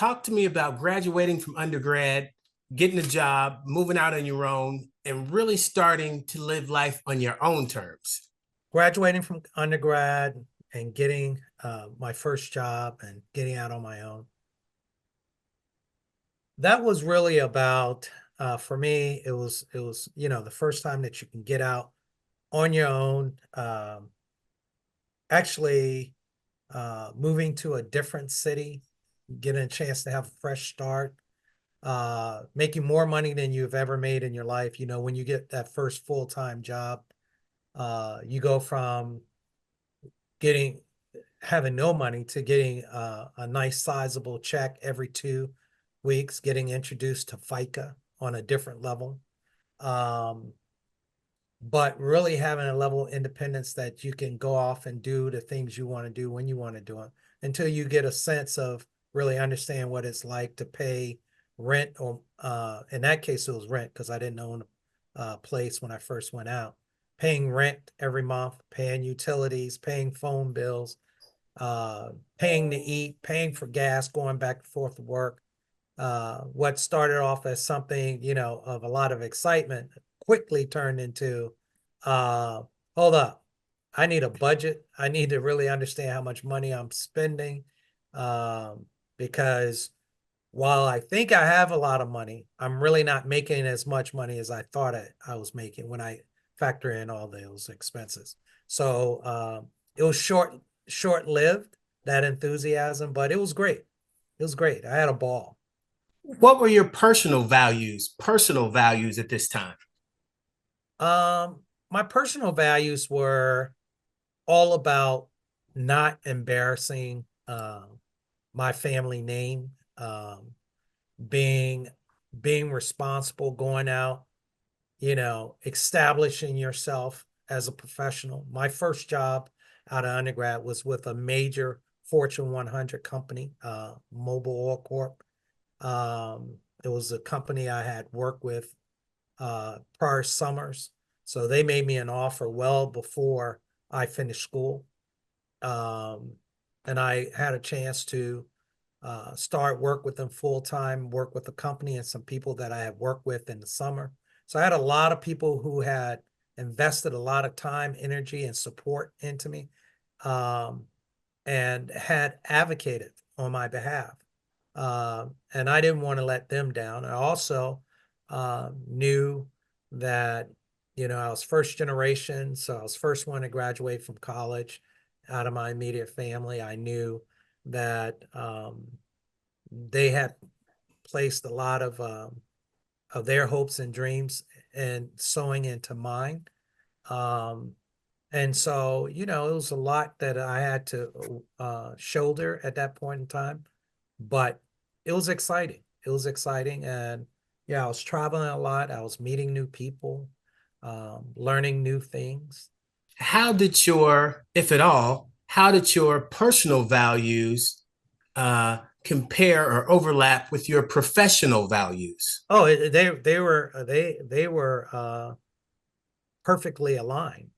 Talk to me about graduating from undergrad, getting a job, moving out on your own, and really starting to live life on your own terms. Graduating from undergrad and getting my first job and getting out on my own. That was really about for me. It was the first time that you can get out on your own. Actually, moving to a different city, getting a chance to have a fresh start, making more money than you've ever made in your life. When you get that first full-time job, you go from getting having no money to getting a nice sizable check every 2 weeks, getting introduced to FICA on a different level. But really having a level of independence that you can go off and do the things you want to do when you want to do it until you get a sense of really understand what it's like to pay rent, or in that case it was rent because I didn't own a place when I first went out. Paying rent every month, paying utilities, paying phone bills, paying to eat, paying for gas, going back and forth to work. What started off as something, of a lot of excitement quickly turned into, hold up, I need a budget. I need to really understand how much money I'm spending. Because while I think I have a lot of money, I'm really not making as much money as I thought I was making when I factor in all those expenses. So it was short-lived, that enthusiasm, but it was great. It was great. I had a ball. What were your personal values at this time? My personal values were all about not embarrassing my family name, being being responsible, going out, establishing yourself as a professional. My first job out of undergrad was with a major Fortune 100 company, Mobile Oil Corp. It was a company I had worked with prior summers. So they made me an offer well before I finished school. Um, and I had a chance to start work with them full time, work with the company and some people that I had worked with in the summer. So I had a lot of people who had invested a lot of time, energy, and support into me, um, and had advocated on my behalf. And I didn't want to let them down. I also knew that, I was first generation, so I was first one to graduate from college out of my immediate family. I knew that they had placed a lot of their hopes and dreams and sowing into mine. Um, and so, it was a lot that I had to shoulder at that point in time, but it was exciting. It was exciting. And yeah, I was traveling a lot. I was meeting new people, learning new things. How did if at all, how did your personal values compare or overlap with your professional values? Oh, they were perfectly aligned.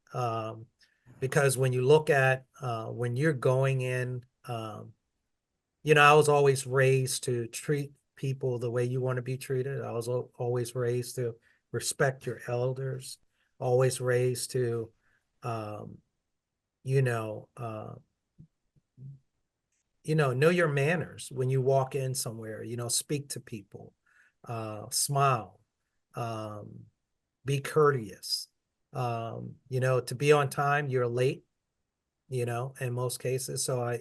Because when you look at when you're going in, I was always raised to treat people the way you want to be treated. I was always raised to respect your elders, always raised to, um, you know, uh, know your manners when you walk in somewhere, speak to people, smile, um, be courteous. To be on time, you're late, in most cases. So I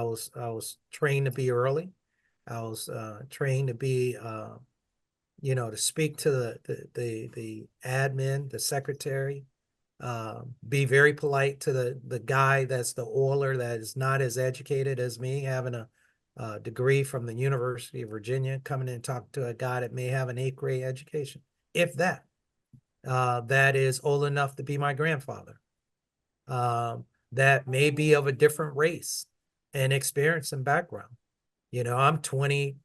was trained to be early. I was trained to be to speak to the admin, the secretary, be very polite to the guy that's the oiler that is not as educated as me, having a degree from the University of Virginia, coming in and talking to a guy that may have an eighth grade education, if that. That is old enough to be my grandfather. That may be of a different race and experience and background. I'm 20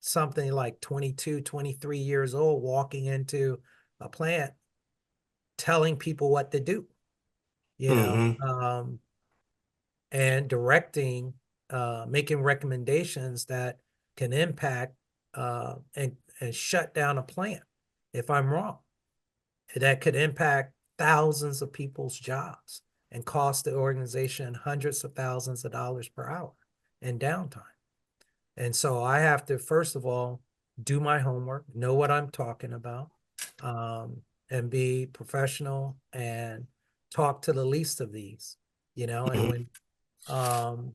something, like 22, 23 years old, walking into a plant telling people what to do, you know, Mm-hmm. and directing, making recommendations that can impact and shut down a plant if I'm wrong. That could impact thousands of people's jobs and cost the organization hundreds of thousands of dollars per hour in downtime. And so I have to, first of all, do my homework, know what I'm talking about, and be professional and talk to the least of these, and when, um,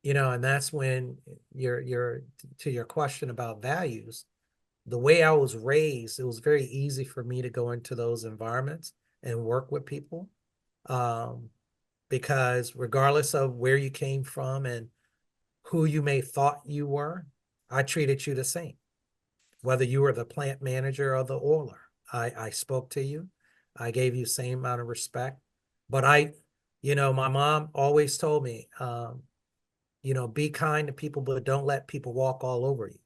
and that's when you're to your question about values, the way I was raised, it was very easy for me to go into those environments and work with people. Um, because regardless of where you came from and who you may thought you were, I treated you the same. Whether you were the plant manager or the oiler, I spoke to you. I gave you the same amount of respect. But my mom always told me, be kind to people, but don't let people walk all over you.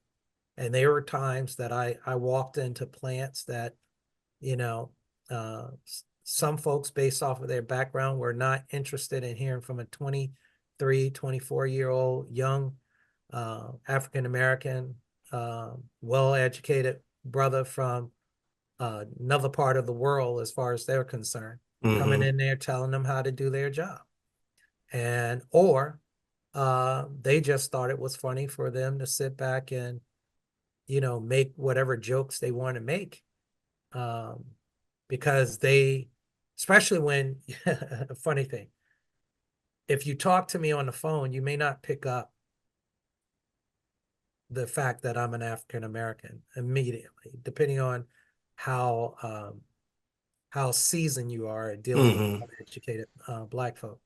And there were times that I walked into plants that, you know, uh, some folks based off of their background were not interested in hearing from a 23, 24-year-old young African-American, well-educated brother from another part of the world as far as they're concerned, coming in there telling them how to do their job. Or they just thought it was funny for them to sit back and, make whatever jokes they want to make. Because especially when, a funny thing, if you talk to me on the phone, you may not pick up the fact that I'm an African American immediately, depending on how seasoned you are at dealing with uneducated Black folk.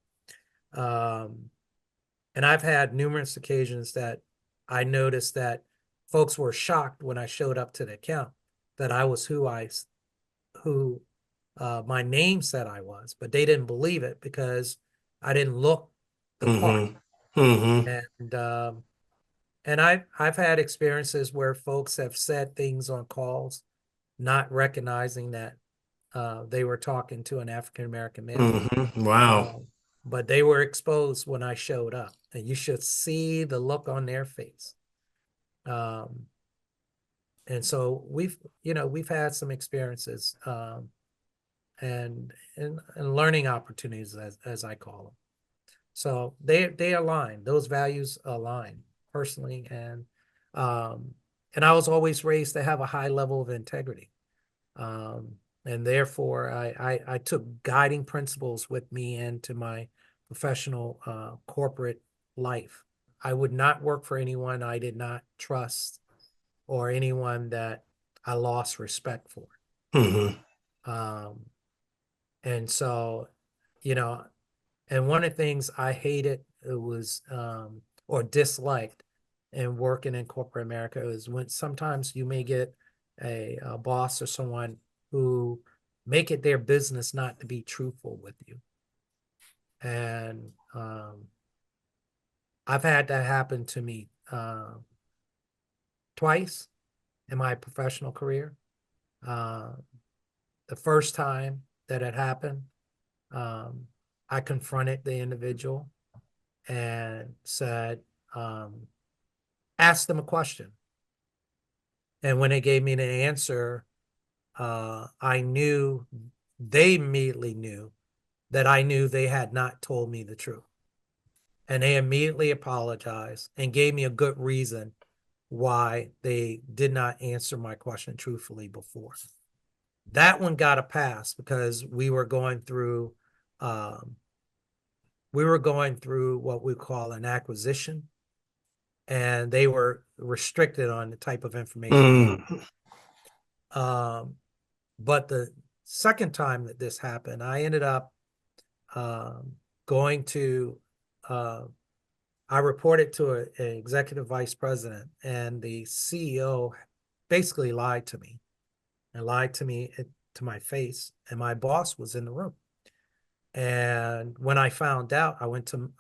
And I've had numerous occasions that I noticed that folks were shocked when I showed up to the account that I was who my name said I was, but they didn't believe it because I didn't look the part. And I've had experiences where folks have said things on calls, not recognizing that they were talking to an African American male. Wow. But they were exposed when I showed up, and you should see the look on their face. And so we've had some experiences, and learning opportunities, as I call them. So they align, those values align personally, and I was always raised to have a high level of integrity. And therefore I took guiding principles with me into my professional corporate life. I would not work for anyone I did not trust or anyone that I lost respect for. Um, and so, and one of the things I hated was or disliked in working in corporate America is when sometimes you may get a boss or someone who make it their business not to be truthful with you. And I've had that happen to me twice in my professional career. The first time that it happened, I confronted the individual and said, asked them a question. And when they gave me the answer, I knew they immediately knew that I knew they had not told me the truth. And they immediately apologized and gave me a good reason why they did not answer my question truthfully before. That one got a pass because we were going through what we call an acquisition, and they were restricted on the type of information. But the second time that this happened, I ended up going to, I reported to an executive vice president, and the CEO basically lied to me to my face, and my boss was in the room. And when I found out, I went to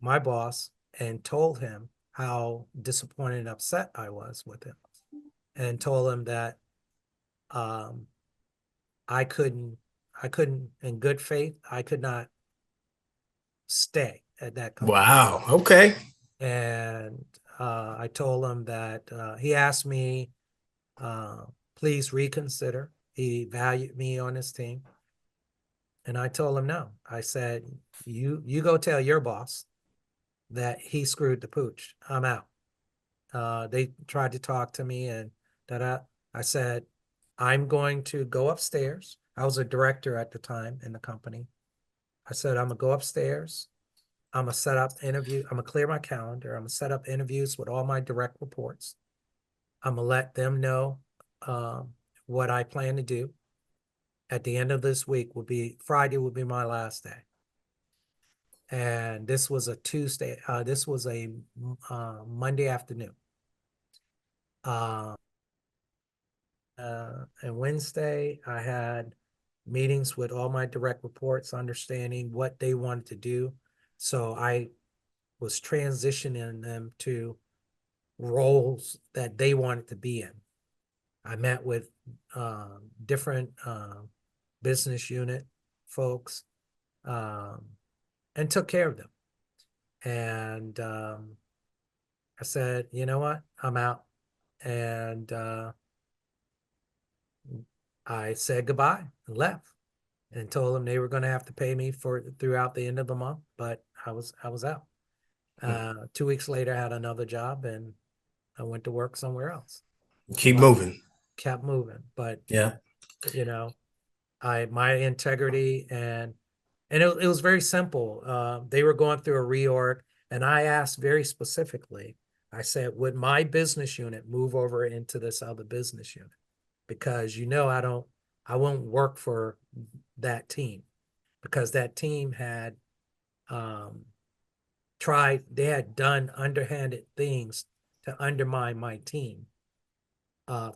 my boss and told him how disappointed and upset I was with him, and told him that I couldn't, in good faith, I could not stay at that company. Wow. Okay. And I told him that he asked me, please reconsider. He valued me on his team. And I told him no. I said, you go tell your boss that he screwed the pooch. I'm out. They tried to talk to me and I said, I'm going to go upstairs. I was a director at the time in the company. I said, I'm gonna go upstairs. I'm gonna set up interview. I'm gonna clear my calendar. I'm gonna set up interviews with all my direct reports. I'm gonna let them know um, what I plan to do. At the end of this week will be Friday will be my last day. And this was a Tuesday. This was a Monday afternoon. Uh, and Wednesday, I had meetings with all my direct reports, understanding what they wanted to do. So I was transitioning them to roles that they wanted to be in. I met with different business unit folks and took care of them. And I said, you know what? I'm out. And I said goodbye and left and told them they were going to have to pay me for throughout the end of the month, but I was out. 2 weeks later, I had another job and I went to work somewhere else. Keep But moving. kept moving. But Yeah. you know, my integrity and it was very simple. They were going through a reorg, and I asked very specifically. I said, would my business unit move over into this other business unit? Because I won't work for that team because that team had um, they had done underhanded things to undermine my team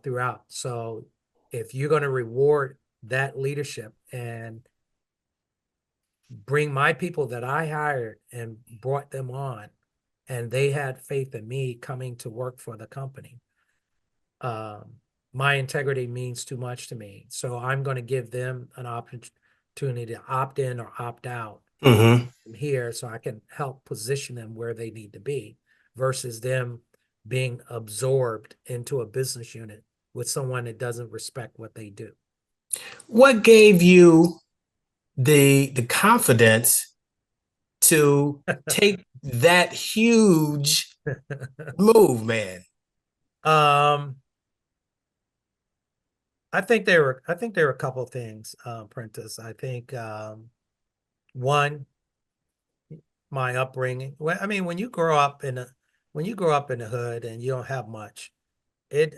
throughout. So if you're going to reward that leadership and bring my people that I hired and brought them on, and they had faith in me coming to work for the company, my integrity means too much to me. So I'm going to give them an opportunity to opt in or opt out Mm-hmm. here so I can help position them where they need to be versus them being absorbed into a business unit with someone that doesn't respect what they do. What gave you the confidence to take that huge move, man? um, I think there were a couple of things, Prentice. I think one, my upbringing. Well, I mean, when you grow up in the hood and you don't have much, it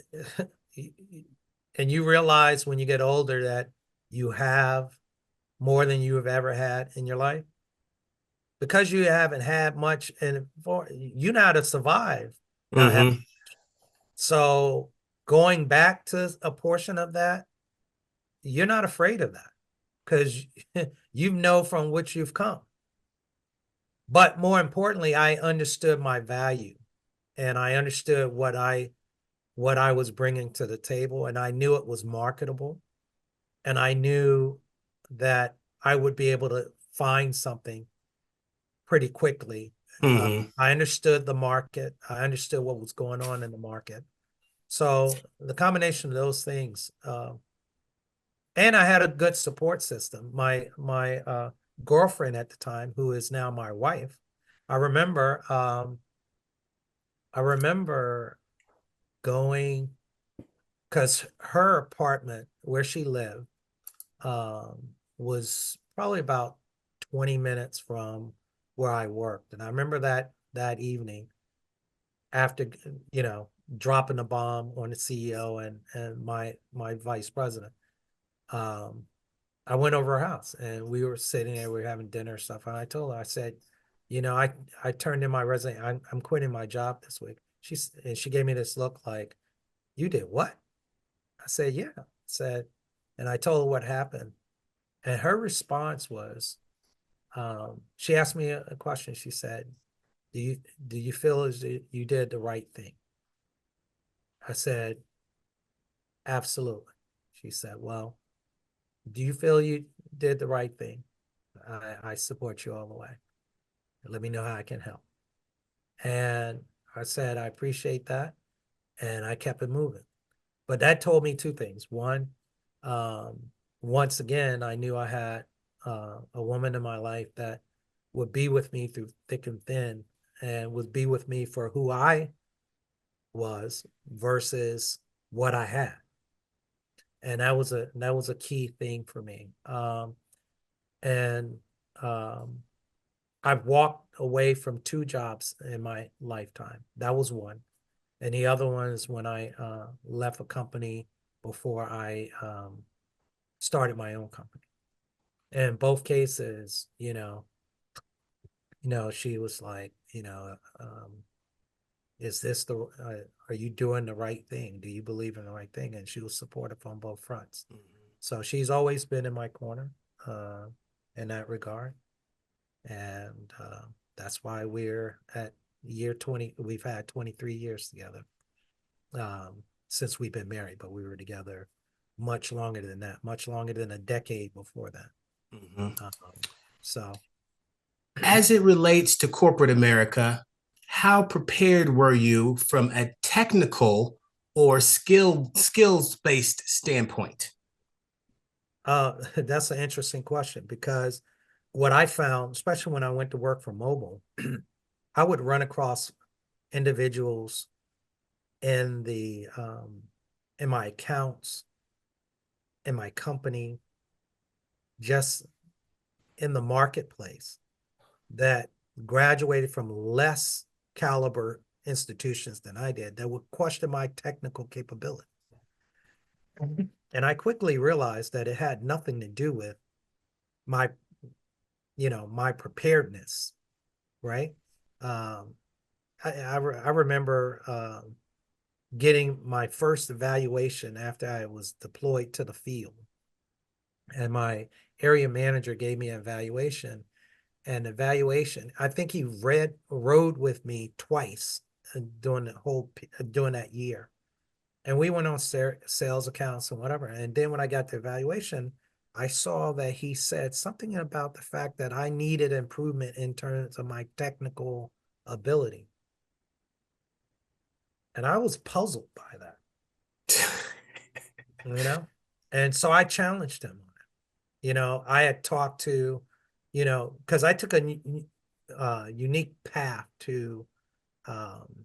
and you realize when you get older that you have more than you have ever had in your life because you haven't had much and you know how to survive not have. Mm-hmm. So going back to a portion of that, you're not afraid of that because you know from which you've come. But more importantly, I understood my value and I understood what I was bringing to the table, and I knew it was marketable, and I knew that I would be able to find something pretty quickly. Mm-hmm. I understood the market. I understood what was going on in the market. So the combination of those things, and I had a good support system. My girlfriend at the time, who is now my wife, I remember I remember going because her apartment where she lived was probably about 20 minutes from where I worked. And I remember that evening after, you know, dropping the bomb on the CEO and my vice president. Um, I went over her house and we were sitting there, we were having dinner and stuff. And I told her, I said, you know, I turned in my resume. I'm quitting my job this week. And she gave me this look like, you did what? I said, yeah. I said, and I told her what happened. And her response was, she asked me a question. She said, do you feel as you did the right thing? I said, absolutely. She said, well, do you feel you did the right thing? I support you all the way. Let me know how I can help. And I said, I appreciate that. And I kept it moving. But that told me two things. One, um, once again, I knew I had a woman in my life that would be with me through thick and thin and would be with me for who I was versus what I had. And that was a key thing for me. And um, I've walked away from two jobs in my lifetime. That was one. And the other one is when I left a company before I started my own company. In both cases, she was like, is this are you doing the right thing? Do you believe in the right thing? And she was supportive on both fronts. So she's always been in my corner uh, in that regard. And that's why we're at year 20. We've had 23 years together since we've been married, but we were together much longer than that, much longer than a decade before that. Mhm. So As it relates to corporate America, how prepared were you from a technical or skills based standpoint? that's an interesting question because what I found, especially when I went to work for mobile, I would run across individuals in the in my accounts, in my company, just in the marketplace that graduated from less caliber institutions than I did that would question my technical capability. And I quickly realized that it had nothing to do with my, my preparedness, right? Um, I remember getting my first evaluation after I was deployed to the field. And my area manager gave me an evaluation. And evaluation, I think he rode with me twice during that year. And we went on sales accounts and whatever. And then when I got the evaluation, I saw that he said something about the fact that I needed improvement in terms of my technical ability. And I was puzzled by that, you know? And so I challenged him. I had talked to, because I took a unique path to um,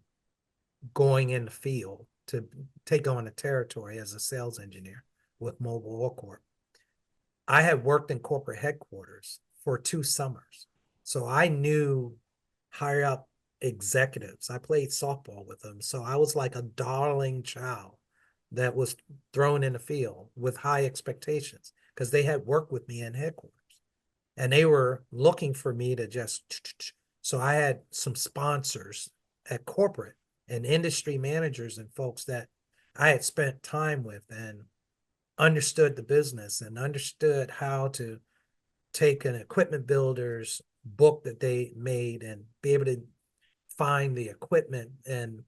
going in the field to take on a territory as a sales engineer with Mobile Oil Corp. I had worked in corporate headquarters for 2 summers. So I knew higher up executives. I played softball with them. So I was like a darling child that was thrown in the field with high expectations because they had worked with me in headquarters and they were looking for me to just. So I had some sponsors at corporate and industry managers and folks that I had spent time with and understood the business and understood how to take an equipment builder's book that they made and be able to find the equipment and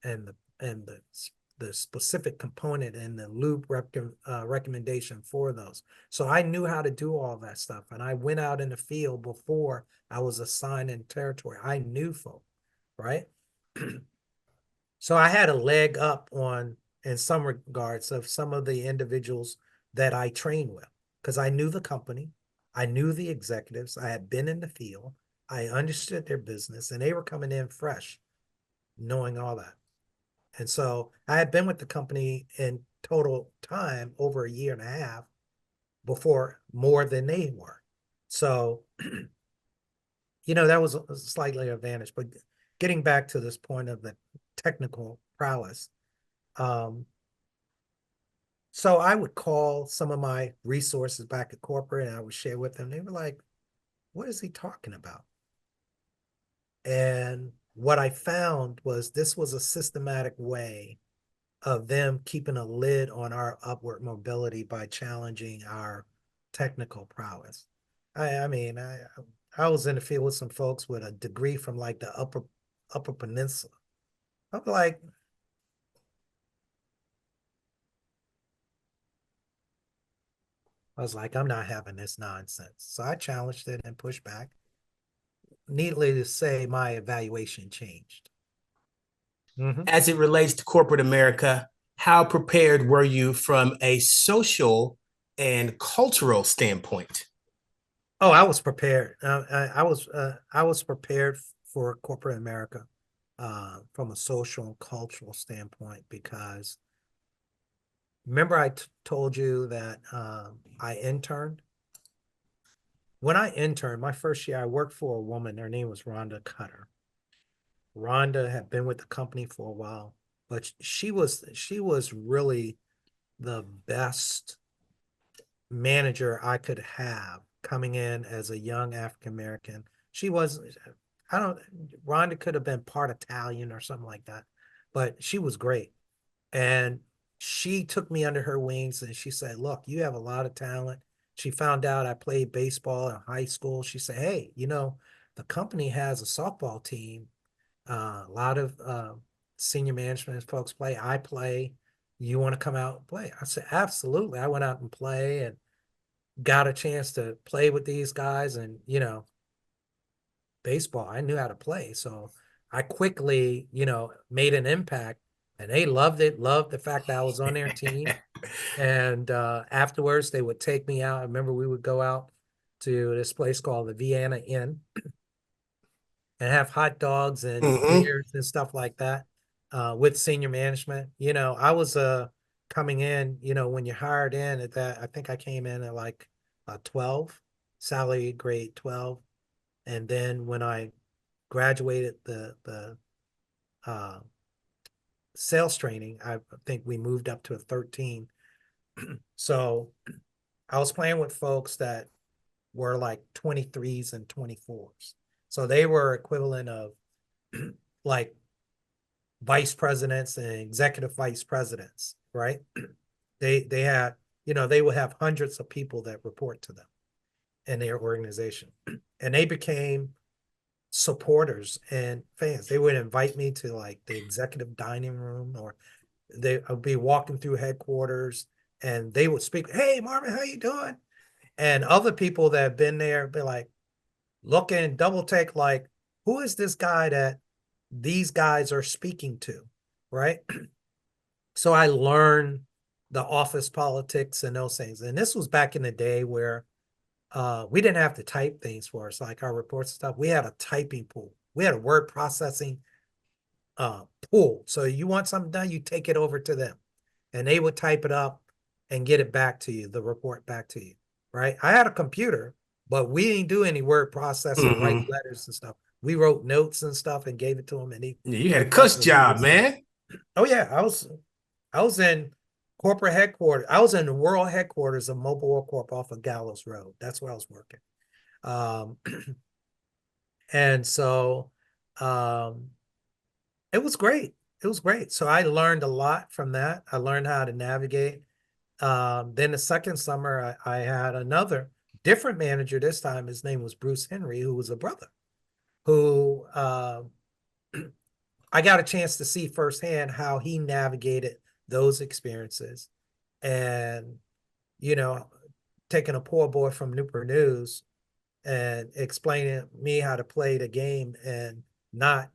the specific component and the loop recommendation for those. So I knew how to do all that stuff. And I went out in the field before I was assigned in territory. I knew folk, right? So I had a leg up on, in some regards, of some of the individuals that I trained with because I knew the company, I knew the executives, I had been in the field, I understood their business, and they were coming in fresh, knowing all that. And so I had been with the company in total time over a year and a half before more than they were. So, that was a slightly advantage. But getting back to this point of the technical prowess, um, so I would call some of my resources back at corporate and I would share with them. They were like, what is he talking about? And what I found was this was a systematic way of them keeping a lid on our upward mobility by challenging our technical prowess. I mean, I was in the field with some folks with a degree from like the upper peninsula. I'm like, I was like, I'm not having this nonsense. So I challenged it and pushed back. needless to say, my evaluation changed. Mm-hmm. As it relates to corporate America, how prepared were you from a social and cultural standpoint? Oh, I was prepared. I was prepared for corporate America from a social and cultural standpoint because remember I told you that I interned. When I interned, my first year, I worked for a woman. Her name was Rhonda Cutter. Rhonda had been with the company for a while, but she was really the best manager I could have coming in as a young African American. She was, I don't, Rhonda could have been part Italian or something like that, but she was great. And she took me under her wings and she said, look, you have a lot of talent. She found out I played baseball in high school. She said, hey, the company has a softball team. A lot of senior management folks play. I play. You want to come out and play? I said, absolutely. I went out and play and got a chance to play with these guys. And, baseball, I knew how to play. So I quickly, made an impact and they loved it, loved the fact that I was on their team. And afterwards, they would take me out. I remember we would go out to this place called the Vienna Inn and have hot dogs and Mm-hmm. beers and stuff like that with senior management. I was coming in, when you're hired in at that, I think I came in at like 12, salary grade 12. And then when I graduated the uh, sales training, I think we moved up to a 13. So I was playing with folks that were like 23s and 24s. So they were equivalent of like vice presidents and executive vice presidents, right? They had, they would have hundreds of people that report to them in their organization. And they became supporters and fans. They would invite me to like the executive dining room, or they would be walking through headquarters and they would speak, hey Marvin, how you doing? And other people that have been there be like, looking, double take, like, who is this guy that these guys are speaking to, right? So I learned the office politics and those things. And this was back in the day where we didn't have to type things for us, like our reports and stuff. We had a typing pool. We had a word processing pool. So you want something done, you take it over to them and they would type it up and get it back to you, the report back to you, right? I had a computer, but we didn't do any word processing, write Mm-hmm. letters and stuff. We wrote notes and stuff and gave it to them, and he Yeah, you had a looked up cuss what we were job, saying. man. Oh yeah, I was in corporate headquarters. I was in the world headquarters of Mobile World Corp off of Gallows Road. That's where I was working. Um, and so um, it was great. It was great. So I learned a lot from that. I learned how to navigate. Then the second summer, I had another different manager. This time, his name was Bruce Henry, who was a brother, who I got a chance to see firsthand how he navigated those experiences. And, you know, taking a poor boy from Newport News and explaining me how to play the game and not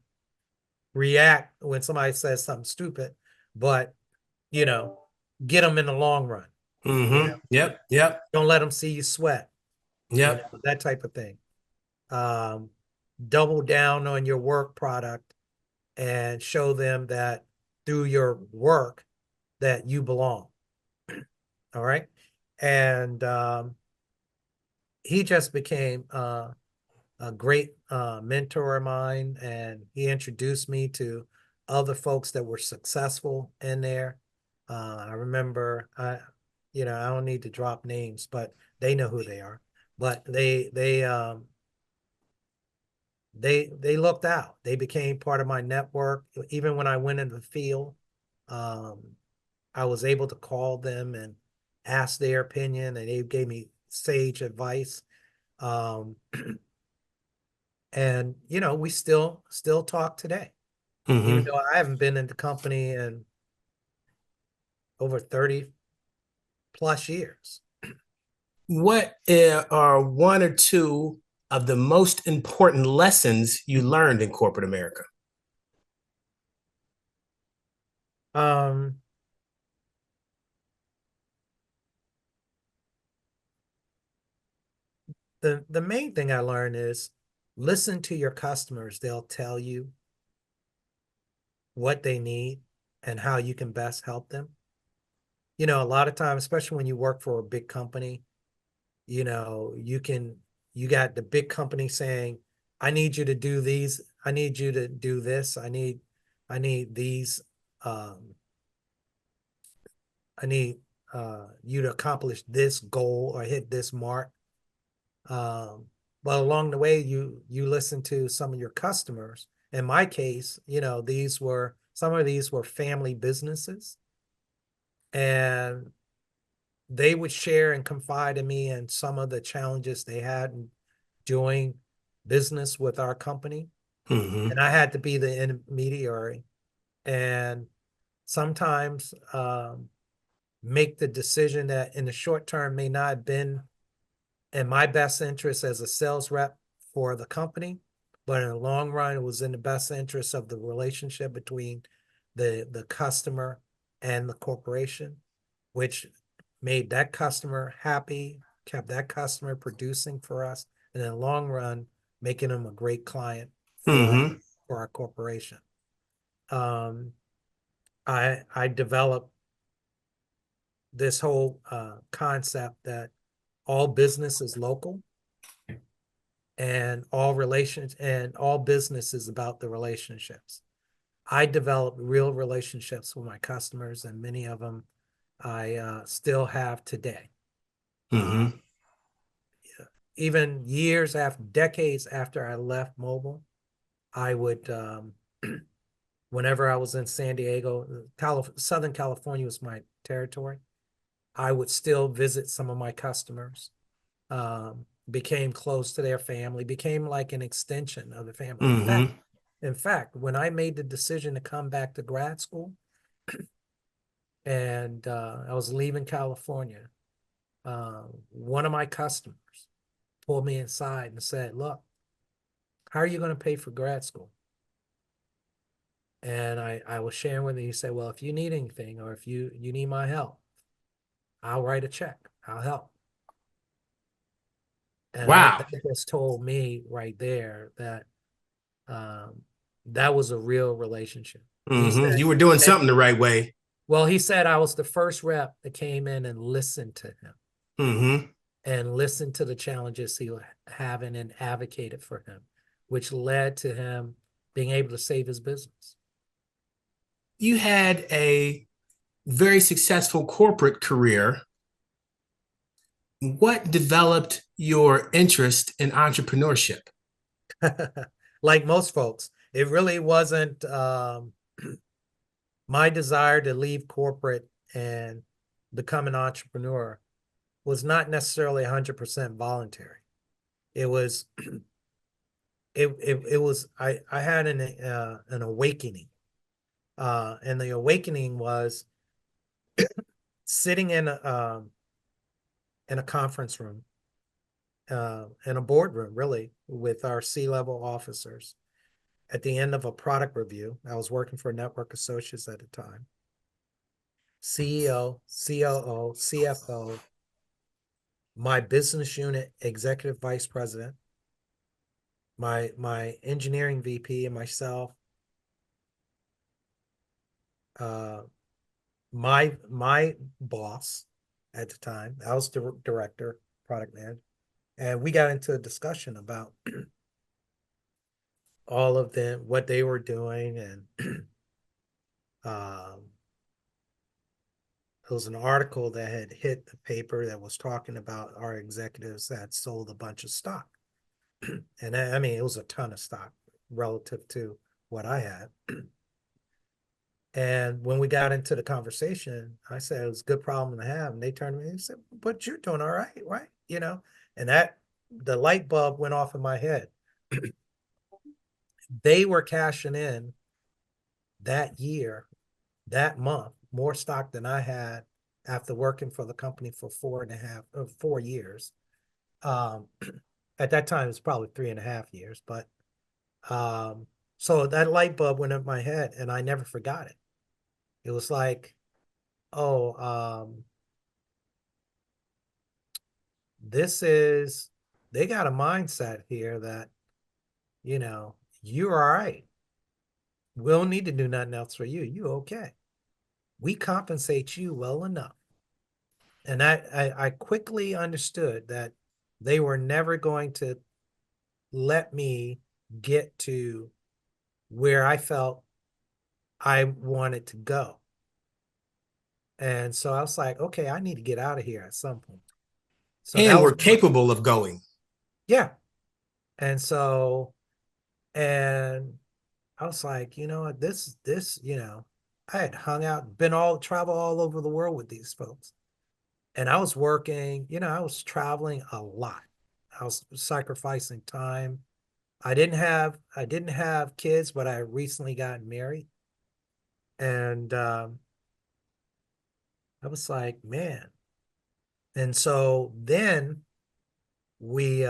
react when somebody says something stupid, but, you know, get them in the long run. You know, Mm-hmm. Yep. Yep. don't let them see you sweat, Yep. that type of thing. Um, Double down on your work product and show them that through your work that you belong. All right. And he just became a great mentor of mine, and he introduced me to other folks that were successful in there. I remember, I don't need to drop names, but they know who they are. But they looked out. They became part of my network. Even when I went in the field, um, I was able to call them and ask their opinion, and they gave me sage advice. Um, and we still talk today, even Mm-hmm. though I haven't been in the company in over 30 plus years. What are one or two of the most important lessons you learned in corporate America? Um, the main thing I learned is listen to your customers. They'll tell you what they need and how you can best help them. You know, a lot of times, especially when you work for a big company, you know, you got the big company saying, I need you to do these, I need you to do this, I need these, um, I need you to accomplish this goal or hit this mark. Um, but along the way, you listen to some of your customers. In my case, you know, some of these were family businesses, and they would share and confide in me in some of the challenges they had in doing business with our company. Mm-hmm. And I had to be the intermediary and sometimes make the decision that in the short term may not have been in my best interest as a sales rep for the company, but in the long run, it was in the best interest of the relationship between the customer and the corporation, which made that customer happy, kept that customer producing for us, and in the long run, making them a great client for Mm-hmm. for our corporation. Um, I developed this whole concept that all business is local and all business is about the relationships. I developed real relationships with my customers, and many of them I still have today. Uh, Mm-hmm. Even years after, decades after I left mobile, I would, whenever I was in San Diego, Southern California was my territory. I would still visit some of my customers, became close to their family, became like an extension of the family. Mm-hmm. In fact, when I made the decision to come back to grad school and I was leaving California, one of my customers pulled me inside and said, look, how are you going to pay for grad school? And I was sharing with him. He said, well, if you need anything or if you need my help, I'll write a check. I'll help. And Wow. that just told me right there that um, that was a real relationship. He Mm-hmm. said, You were doing and something the right way. well, he said I was the first rep that came in and listened to him Mm-hmm. and listened to the challenges he was having and advocated for him, which led to him being able to save his business. You had a very successful corporate career. What developed your interest in entrepreneurship? Like most folks, it really wasn't my desire to leave corporate and become an entrepreneur was not necessarily 100% voluntary. It was it was I had an awakening. And the awakening was sitting in a conference room, in a boardroom, really, with our C-level officers at the end of a product review. I was working for Network Associates at the time. CEO, COO, CFO, my business unit executive vice president, my engineering VP, and myself. Uh, my boss at the time, I was the director, product manager, and we got into a discussion about all of them, what they were doing, and um, it was an article that had hit the paper that was talking about our executives that sold a bunch of stock, and I mean it was a ton of stock relative to what I had. And when we got into the conversation, I said it was a good problem to have. And they turned to me and said, but you're doing all right, right? You know, and that the light bulb went off in my head. They were cashing in that year, that month, more stock than I had after working for the company for 4.5 or 4 years. Um, At that time, it's probably 3.5 years, but so that light bulb went up my head and I never forgot it. It was like, oh, this is, they got a mindset here that, you know, you're all right. We don't need to do nothing else for you. You okay. We compensate you well enough. And I quickly understood that they were never going to let me get to where I felt I wanted to go. And so I was like, okay, I need to get out of here at some point. So that And was we're one. capable of going. Yeah. And so, and I was like, you know what, I had hung out, travel all over the world with these folks. And I was working, I was traveling a lot. I was sacrificing time. I didn't have kids, but I recently got married. And I was like, man. And so then we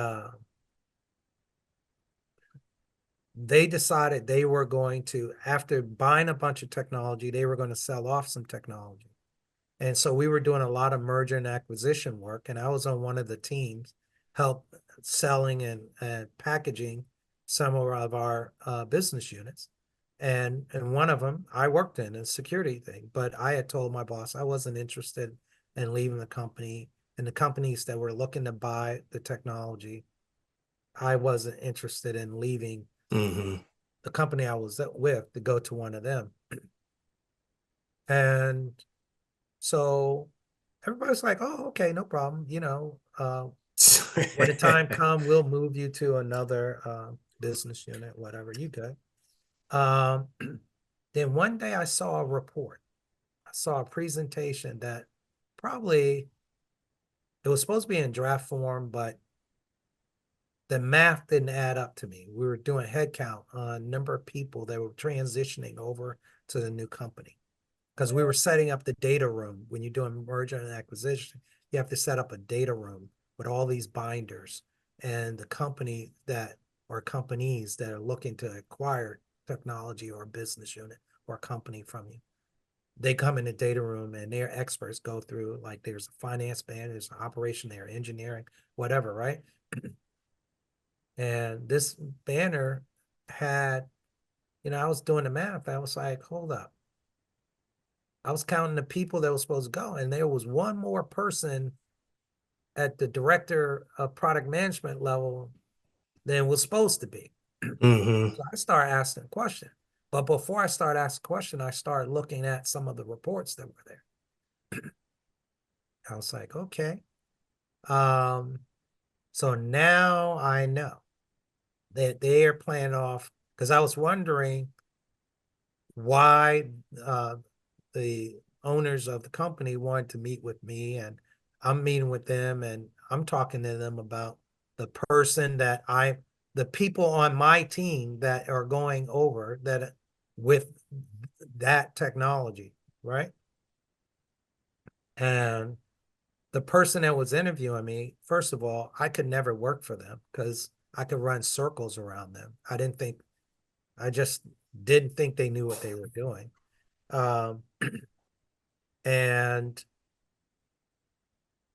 they decided they were going to, after buying a bunch of technology, they were going to sell off some technology. And so we were doing a lot of merger and acquisition work, and I was on one of the teams, help selling and packaging some of our business units. And one of them I worked in a security thing, but I had told my boss I wasn't interested in leaving the company. And the companies that were looking to buy the technology, I wasn't interested in leaving Mm-hmm. the company I was with to go to one of them. And so everybody's like, oh, okay, no problem. When the time come, we'll move you to another business unit, whatever, you good. Um, then one day I saw a report. I saw a presentation that probably it was supposed to be in draft form, but the math didn't add up to me. We were doing head count on number of people that were transitioning over to the new company because we were setting up the data room. When you're doing merger and acquisition, you have to set up a data room with all these binders, and the company that or companies that are looking to acquire technology or business unit or company from you, they come in the data room and their experts go through, like, there's a finance man, there's an operation there, engineering, whatever, right? And this banner had, I was doing the math. I was like, hold up. I was counting the people that were supposed to go, and there was one more person at the director of product management level than was supposed to be. Mm-hmm. So I started asking a question. But before I started asking a question, I started looking at some of the reports that were there. I was like, okay. Um, so now I know that they're playing off, because I was wondering why the owners of the company wanted to meet with me, and I'm meeting with them and I'm talking to them about the person that the people on my team that are going over that with that technology, right? And the person that was interviewing me, first of all, I could never work for them because I could run circles around them. I just didn't think they knew what they were doing. Um, and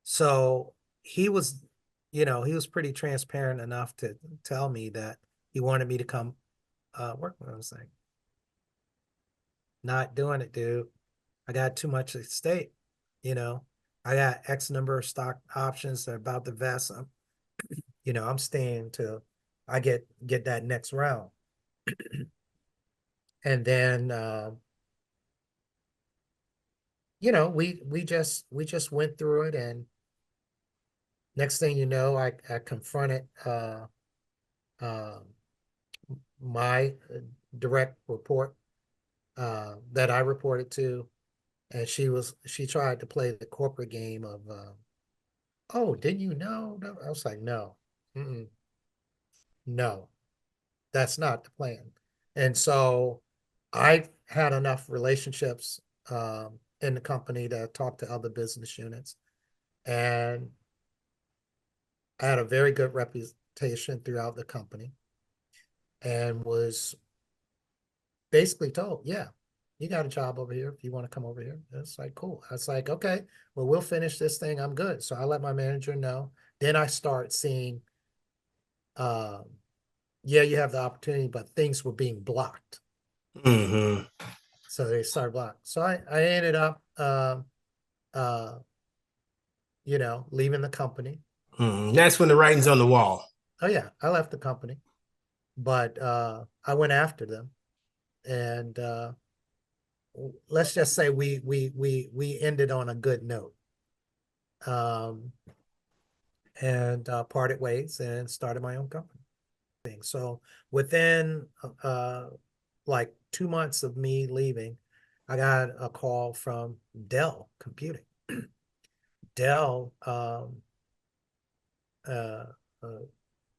so he was, he was pretty transparent enough to tell me that he wanted me to come work with him. I was like, not doing it, dude. I got too much at stake, you know. I got X number of stock options that are about to vest. I'm staying till I get that next round. And then we just went through it, and next thing you know, I confronted uh my direct report that I reported to, and she tried to play the corporate game of, oh, didn't you know? No. I was like, no, no, that's not the plan. And so I had enough relationships in the company to talk to other business units, and I had a very good rotation throughout the company and was basically told, yeah, you got a job over here if you want to come over here. It's like, cool. I was like, okay, well, we'll finish this thing. I'm good. So I let my manager know. Then I start seeing, um, yeah, you have the opportunity, but things were being blocked. Mm-hmm. So they started blocked. So I ended up, uh, leaving the company. Mm-hmm. That's when the writing's on the wall. Oh yeah, I left the company, but I went after them, and let's just say we ended on a good note, um, and parted ways and started my own company. So within like 2 months of me leaving, I got a call from Dell Computing. Dell, uh, uh,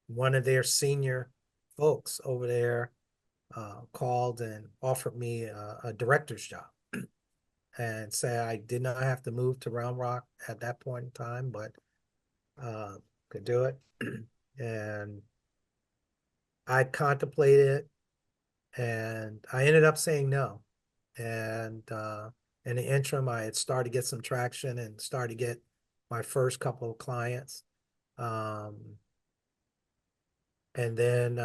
one of their senior folks over there called and offered me a director's job and say I did not have to move to Round Rock at that point in time, but uh, could do it. And I contemplated it, and I ended up saying no. And in the interim, I had started to get some traction and started to get my first couple of clients. Um, and then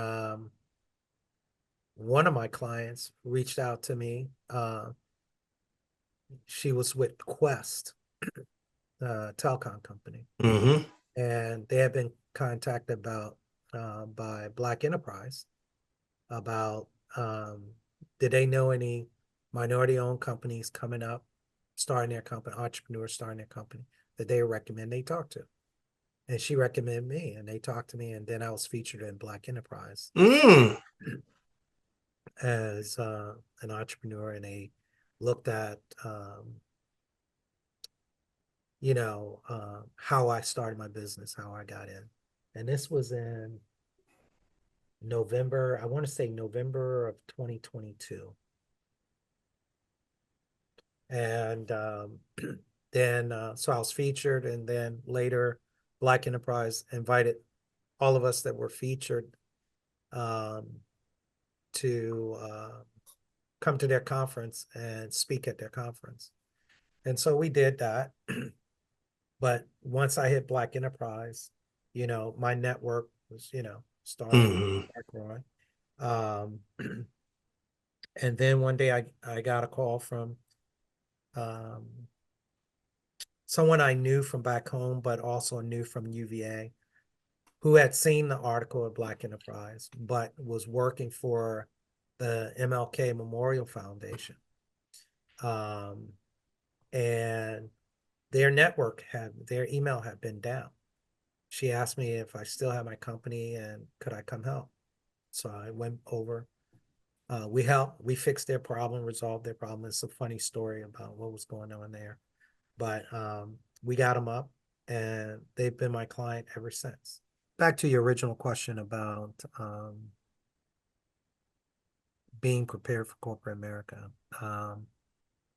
one of my clients reached out to me. She was with Quest, telecom company, Mm-hmm. and they had been contacted about by Black Enterprise about did they know any minority-owned companies coming up, starting their company, entrepreneurs starting their company that they recommend they talk to. And she recommended me, and they talked to me, and then I was featured in Black Enterprise Mm. as an entrepreneur, and they looked at how I started my business, how I got in. And this was in November, I want to say November of 2022. And then, so I was featured, and then later, Black Enterprise invited all of us that were featured um, to come to their conference and speak at their conference. And so we did that. But once I hit Black Enterprise, my network was, started Mm-hmm. growing. Um, and then one day I got a call from um, someone I knew from back home, but also knew from UVA, who had seen the article at Black Enterprise, but was working for the MLK Memorial Foundation. Um, and their email had been down. She asked me if I still had my company and could I come help. So I went over. We fixed their problem, resolved their problem. It's a funny story about what was going on there. But we got them up, and they've been my client ever since. Back to your original question about being prepared for corporate America. Um,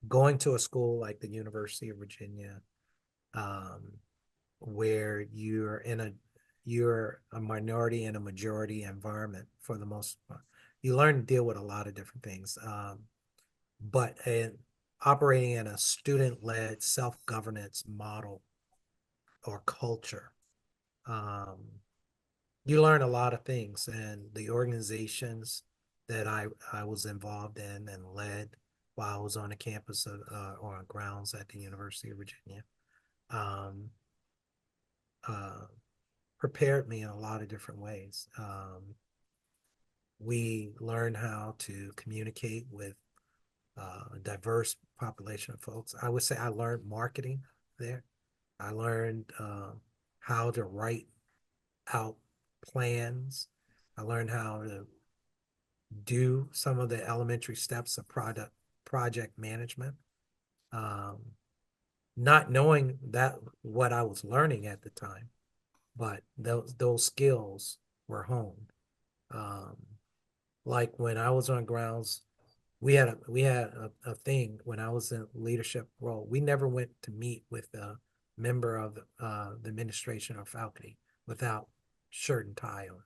Going to a school like the University of Virginia, um, where you're a minority in a majority environment for the most part. You learn to deal with a lot of different things. But operating in a student-led self-governance model or culture, um, you learn a lot of things. And the organizations that I was involved in and led while I was on the campus or on grounds at the University of Virginia, um, uh, prepared me in a lot of different ways. We learned how to communicate with a diverse population of folks. I would say I learned marketing there. I learned how to write out plans. I learned how to do some of the elementary steps of project management. Um, Not knowing that what I was learning at the time, but those skills were honed. Um, like when I was on grounds, we had a thing when I was in leadership role. We never went to meet with a member of the administration or faculty without shirt and tie on.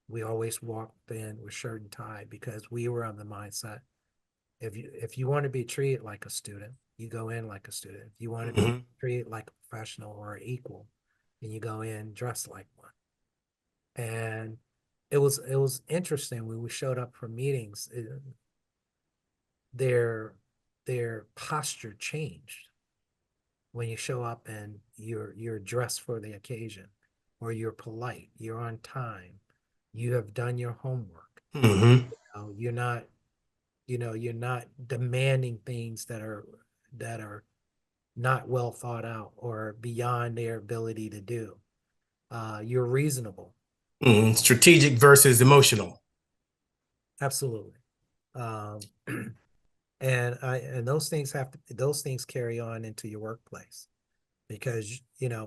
We always walked in with shirt and tie because we were on the mindset, if you want to be treated like a student, you go in like a student. If you want to be Mm-hmm. treated like a professional or equal, then you go in dressed like one. And it was interesting when we showed up for meetings, their their posture changed when you show up and you're dressed for the occasion, or you're polite, you're on time, you have done your homework. Mm-hmm. You're not, you're not demanding things that are not well thought out or beyond their ability to do. You're reasonable. Mm-hmm. Strategic versus emotional. Absolutely. Um, and those things carry on into your workplace, because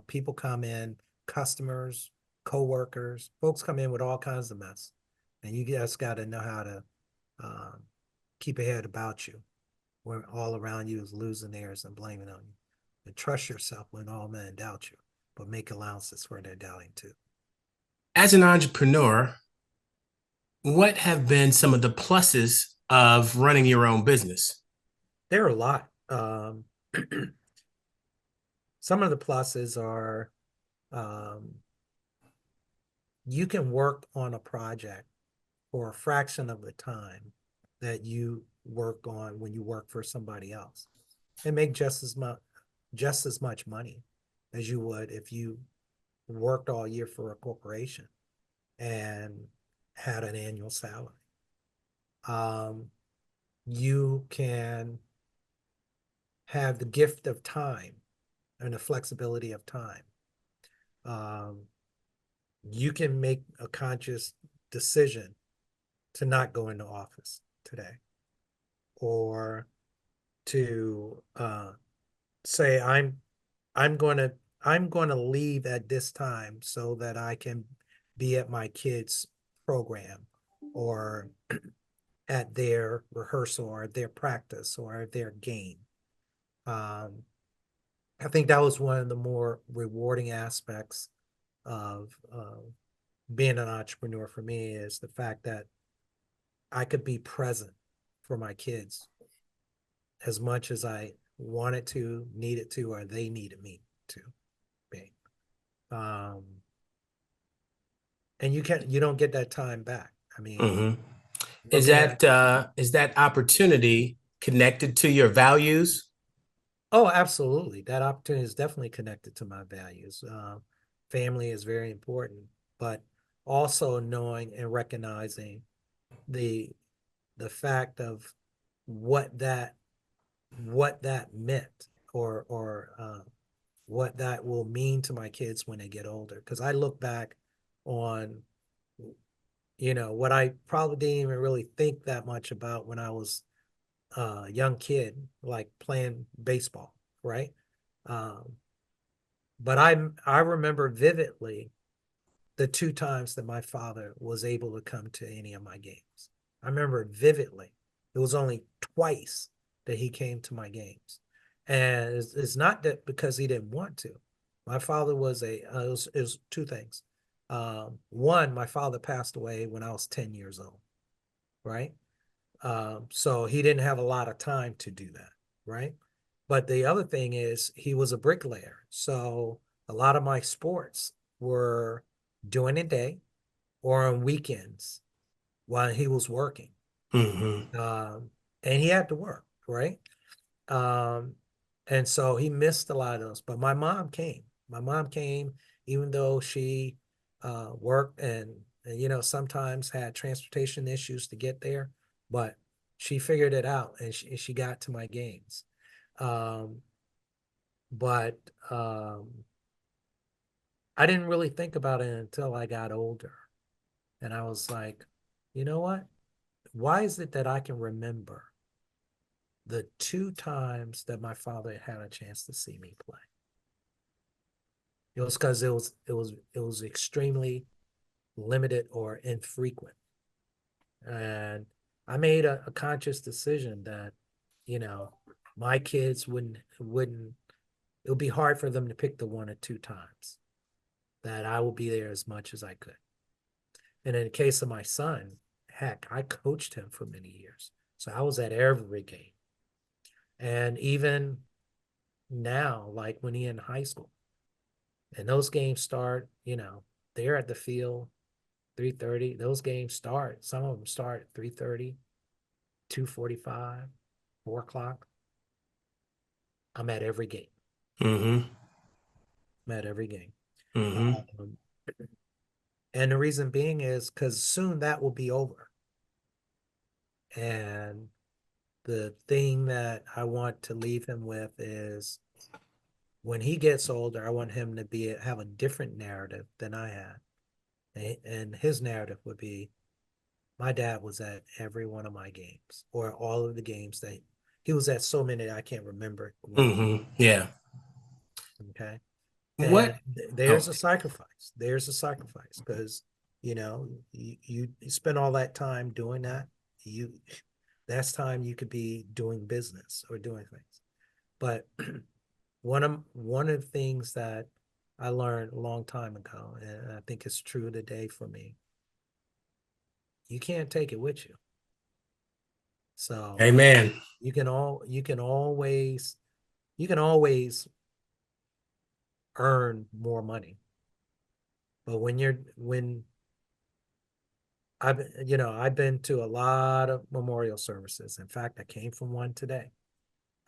people come in, customers, co-workers, folks come in with all kinds of mess, and you just got to know how to um, keep a head about you when all around you is losing theirs and blaming on you, and trust yourself when all men doubt you, but make allowances for their doubting too. As an entrepreneur, what have been some of the pluses of running your own business? There are a lot. Some of the pluses are, um, you can work on a project for a fraction of the time that you work on when you work for somebody else, and make just as much money as you would if you worked all year for a corporation and had an annual salary. Um, you can have the gift of time and the flexibility of time. Um, you can make a conscious decision to not go into office today, or to say I'm going to I'm going to leave at this time so that I can be at my kids' program, or at their rehearsal, or their practice, or their game. Um, I think that was one of the more rewarding aspects of being an entrepreneur for me, is the fact that I could be present for my kids as much as I wanted to, needed to, or they needed me to be. Um, and you don't get that time back. I mean, Mm-hmm. looking at Is that opportunity connected to your values? Oh, absolutely. That opportunity is definitely connected to my values. Family is very important, but also knowing and recognizing the the fact of what that what that meant, or what that will mean to my kids when they get older. Because I look back on what I probably didn't even really think that much about when I was a young kid, like playing baseball, right? Um, but I remember vividly the two times that my father was able to come to any of my games. I remember it vividly. It was only twice that he came to my games. And it's not that because he didn't want to. My father was it was two things. One, my father passed away when I was 10 years old, right? So he didn't have a lot of time to do that, right? But the other thing is he was a bricklayer. So a lot of my sports were during the day or on weekends while he was working. Mm-hmm. Um, and he had to work, right? Um, and so he missed a lot of those. But my mom came. My mom came, even though she worked and sometimes had transportation issues to get there, but she figured it out, and she got to my games. Um, but I didn't really think about it until I got older. And I was like, you know what? Why is it that I can remember the two times that my father had a chance to see me play? It was because it was extremely limited or infrequent. And I made a conscious decision that, you know, my kids wouldn't it would be hard for them to pick the one or two times. that I will be there as much as I could. And in the case of my son, heck, I coached him for many years. So I was at every game. And even now, like when he in high school, and those games start, they're at the field 3:30. Those games start. Some of them start at 3:30, 2:45, 4 o'clock. I'm at every game. Mm-hmm. I'm at every game. Mm-hmm. Um, and the reason being is because soon that will be over. And the thing that I want to leave him with is when he gets older, I want him to have a different narrative than I had. And his narrative would be, my dad was at every one of my games, or all of the games that he was at. So many I can't remember when. Mm-hmm. Yeah. Okay. What? And Oh, there's a sacrifice. There's a sacrifice because you spend all that time doing that. You that's time you could be doing business or doing things. But one of the things that I learned a long time ago, and I think it's true today for me, you can't take it with you. So amen. you can always earn more money. But when I've been to a lot of memorial services. In fact, I came from one today.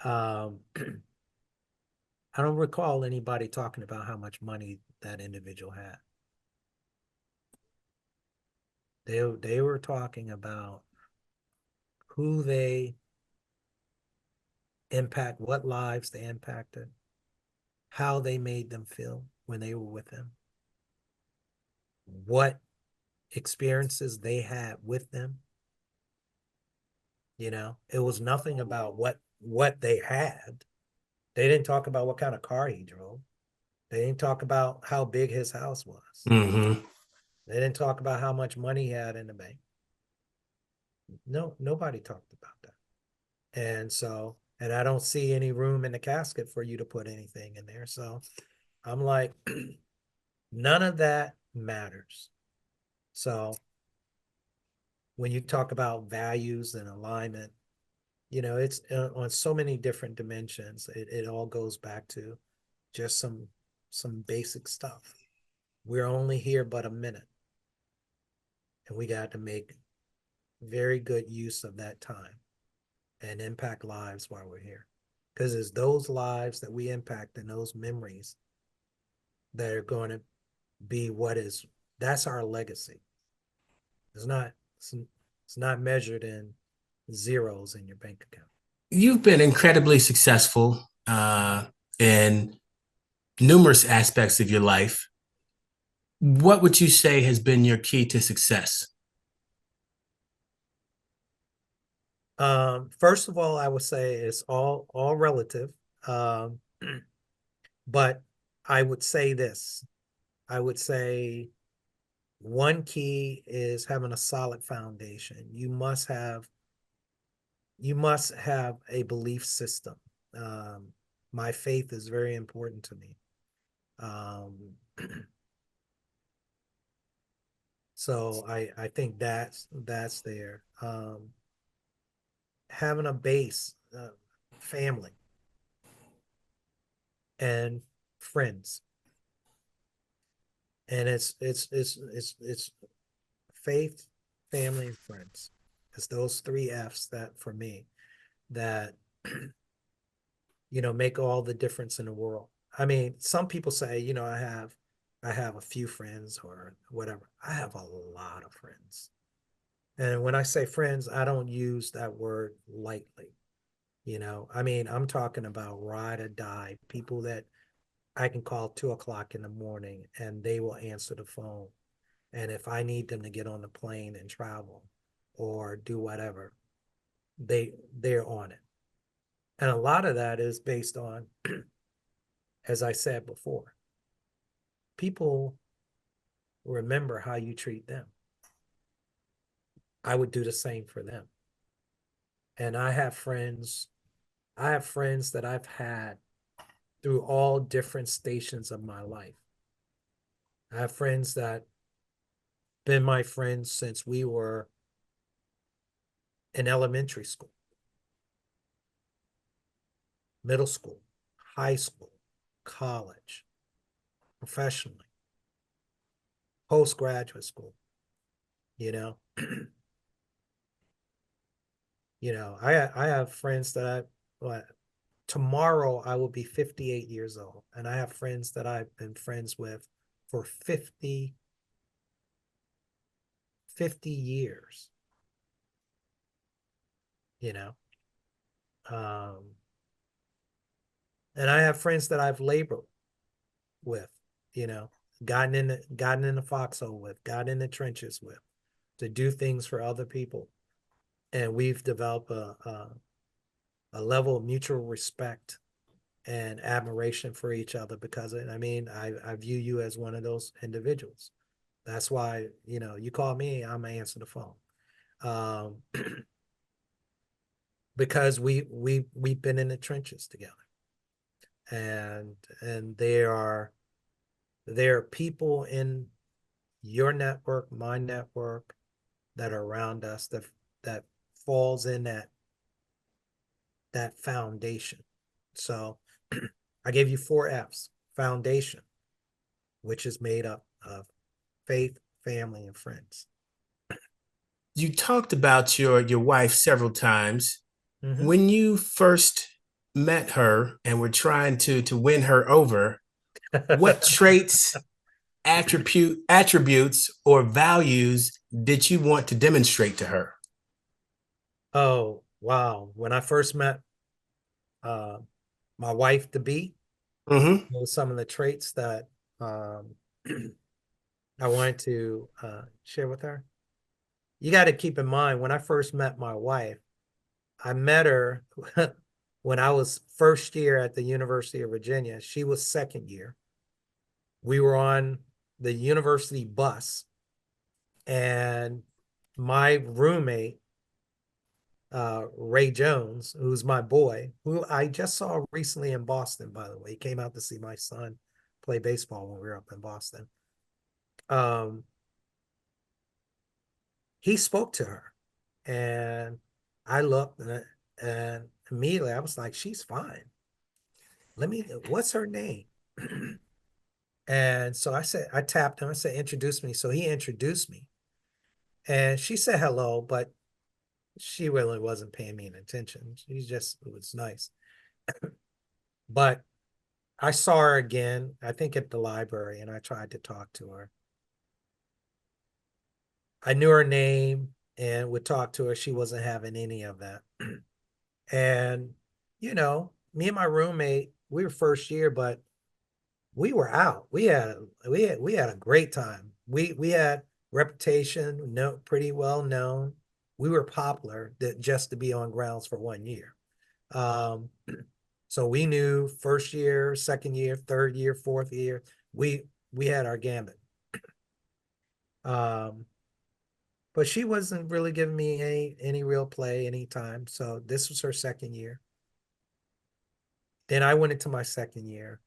Um, I don't recall anybody talking about how much money that individual had. They were talking about who they impact, what lives they impacted, how they made them feel when they were with them, what experiences they had with them. It was nothing about what they had. They didn't talk about what kind of car he drove. They didn't talk about how big his house was. Mm-hmm. They didn't talk about how much money he had in the bank. No, nobody talked about that. And I don't see any room in the casket for you to put anything in there. So I'm like, none of that matters. So when you talk about values and alignment, it's on so many different dimensions. It all goes back to just some basic stuff. We're only here but a minute, and we got to make very good use of that time and impact lives while we're here. Because it's those lives that we impact and those memories that are going to be that's our legacy. It's not it's not measured in zeros in your bank account. You've been incredibly successful in numerous aspects of your life. What would you say has been your key to success? First of all, I would say it's all relative. Um, but I would say this. I would say one key is having a solid foundation. You must have a belief system. Um, my faith is very important to me. Um, so I think that's there. Having a base, family and friends, and it's faith, family, and friends. It's those three F's that for me that make all the difference in the world. I mean, some people say, I have a few friends or whatever. I have a lot of friends. And when I say friends, I don't use that word lightly. I mean, I'm talking about ride or die, people that I can call 2 o'clock in the morning and they will answer the phone. And if I need them to get on the plane and travel or do whatever, they're on it. And a lot of that is based on, as I said before, people remember how you treat them. I would do the same for them. And I have friends that I've had through all different stations of my life. I have friends that been my friends since we were in elementary school, middle school, high school, college, professionally, postgraduate school, you know. I have friends that what, tomorrow I will be 58 years old, and I have friends that I've been friends with for 50 years, you know. Um, and I have friends that I've labored with, you know, gotten in the foxhole with, gotten in the trenches with, to do things for other people. And we've developed a level of mutual respect and admiration for each other because of it. I mean, I view you as one of those individuals. That's why, you call me, I'm gonna answer the phone. Um, because we've been in the trenches together. And there are people in your network, my network, that are around us that falls in that foundation. So I gave you 4 F's: foundation, which is made up of faith, family, and friends. You talked about your wife several times. Mm-hmm. When you first met her and were trying to win her over, what traits, attributes, or values did you want to demonstrate to her? Oh, wow. When I first met uh, my wife to be, Mm-hmm. some of the traits that um, I wanted to share with her. You got to keep in mind, when I first met my wife, I met her when I was first year at the University of Virginia. She was second year. We were on the university bus, and my roommate, Ray Jones, who's my boy, who I just saw recently in Boston, by the way. He came out to see my son play baseball when we were up in Boston. Um, he spoke to her, and I looked, and immediately I was like, she's fine. What's her name? And so I tapped him. I said, introduce me. So he introduced me. And she said hello, but she really wasn't paying me any attention. It was nice. But I saw her again, I think at the library, and I tried to talk to her. I knew her name and would talk to her. She wasn't having any of that. And, me and my roommate, we were first year, but we were out. We had a great time. We had reputation, pretty well known. We were popular just to be on grounds for 1 year. Um, so we knew first year, second year, third year, fourth year. We had our gambit. Um, but she wasn't really giving me any real play anytime. So this was her second year. Then I went into my second year.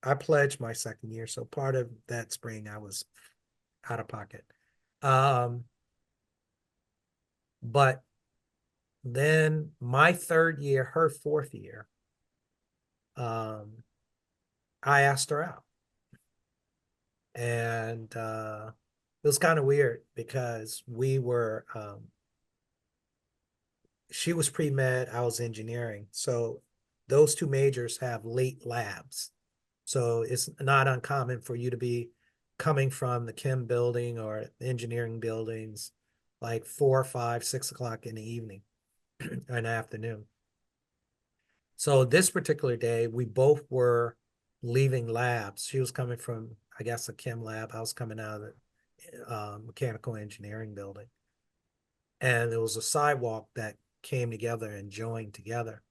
I pledged my second year. So part of that spring I was out of pocket. Um, but then my third year, her fourth year, um, I asked her out. And it was kind of weird because she was pre-med, I was engineering. So those two majors have late labs. So it's not uncommon for you to be coming from the chem building or engineering buildings like 4, 5, 6 o'clock in the evening or in the afternoon. So this particular day, we both were leaving labs. She was coming from, I guess, a chem lab. I was coming out of the mechanical engineering building. And there was a sidewalk that came together and joined together.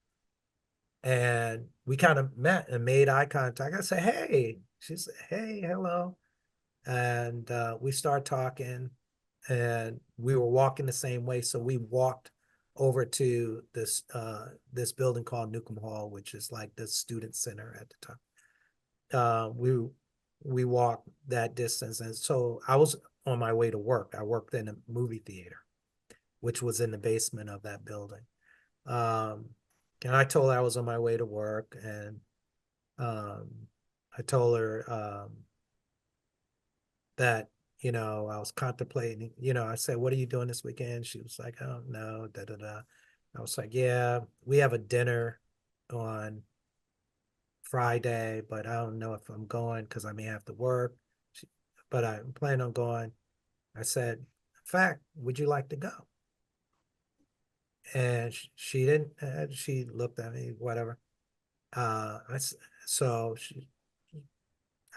And we kind of met and made eye contact. I said, hey. She said, hey, hello. And we started talking, and we were walking the same way. So we walked over to this building called Newcomb Hall, which is like the student center at the time. We we walked that distance. And so I was on my way to work. I worked in a movie theater, which was in the basement of that building. Um, and I told her I was on my way to work, and um, I told her that, I was contemplating, I said, "What are you doing this weekend?" She was like, "I don't know, da da da." I was like, "Yeah, we have a dinner on Friday, but I don't know if I'm going because I may have to work. She, but I'm planning on going." I said, "In fact, would you like to go?" And she didn't. She looked at me, whatever. Uh, I so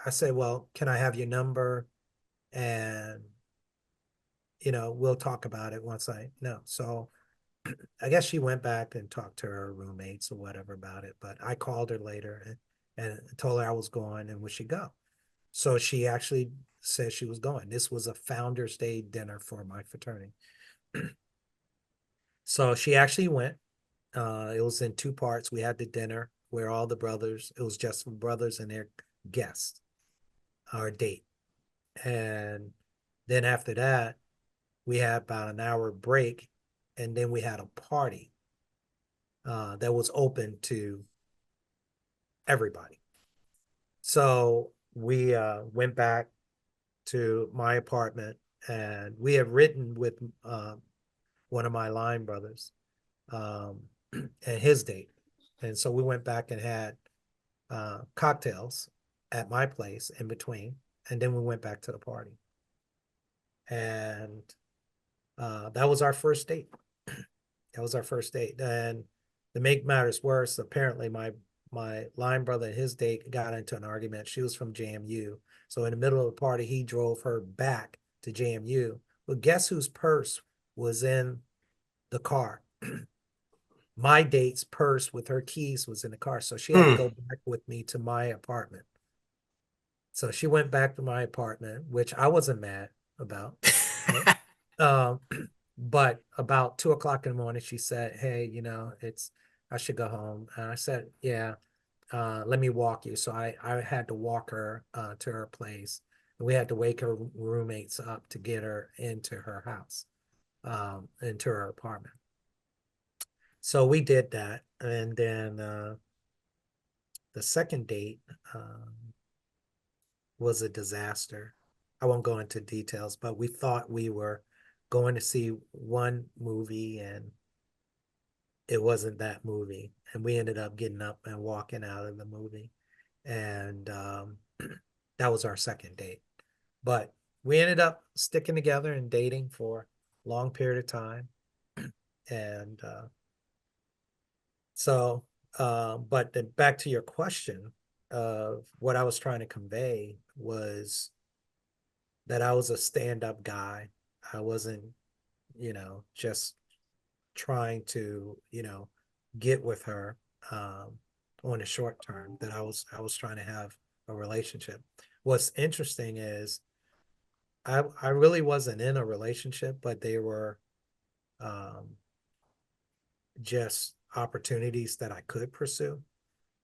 I said, "Well, can I have your number? And we'll talk about it once I know." So I guess she went back and talked to her roommates or whatever about it. But I called her later and told her I was going and would she go. So she actually said she was going. This was a Founders Day dinner for my fraternity. So she actually went. It was in two parts. We had the dinner where all the brothers, it was just brothers and their guests, our date. And then after that, we had about an hour break. And then we had a party that was open to everybody. So we went back to my apartment, and we had written with one of my line brothers um, and his date. And so we went back and had cocktails at my place in between. And then we went back to the party. And that was our first date. That was our first date. And to make matters worse, apparently my line brother and his date got into an argument. She was from JMU. So in the middle of the party, he drove her back to JMU. Well, guess whose purse was in the car? My date's purse with her keys was in the car. So she had to Hmm. go back with me to my apartment. So she went back to my apartment, which I wasn't mad about. Right? Um, but about 2 o'clock in the morning, she said, "Hey, I should go home." And I said, "Yeah, let me walk you." So I had to walk her to her place. We had to wake her roommates up to get her into her house, into her apartment. So we did that. And then the second date was a disaster. I won't go into details, but we thought we were going to see one movie and it wasn't that movie. And we ended up getting up and walking out of the movie. And that was our second date. But we ended up sticking together and dating for a long period of time. And so, but then back to your question of what I was trying to convey was that I was a stand-up guy. I wasn't, just trying to, get with her on a short term, that I was trying to have a relationship. What's interesting is I really wasn't in a relationship, but they were um, just opportunities that I could pursue.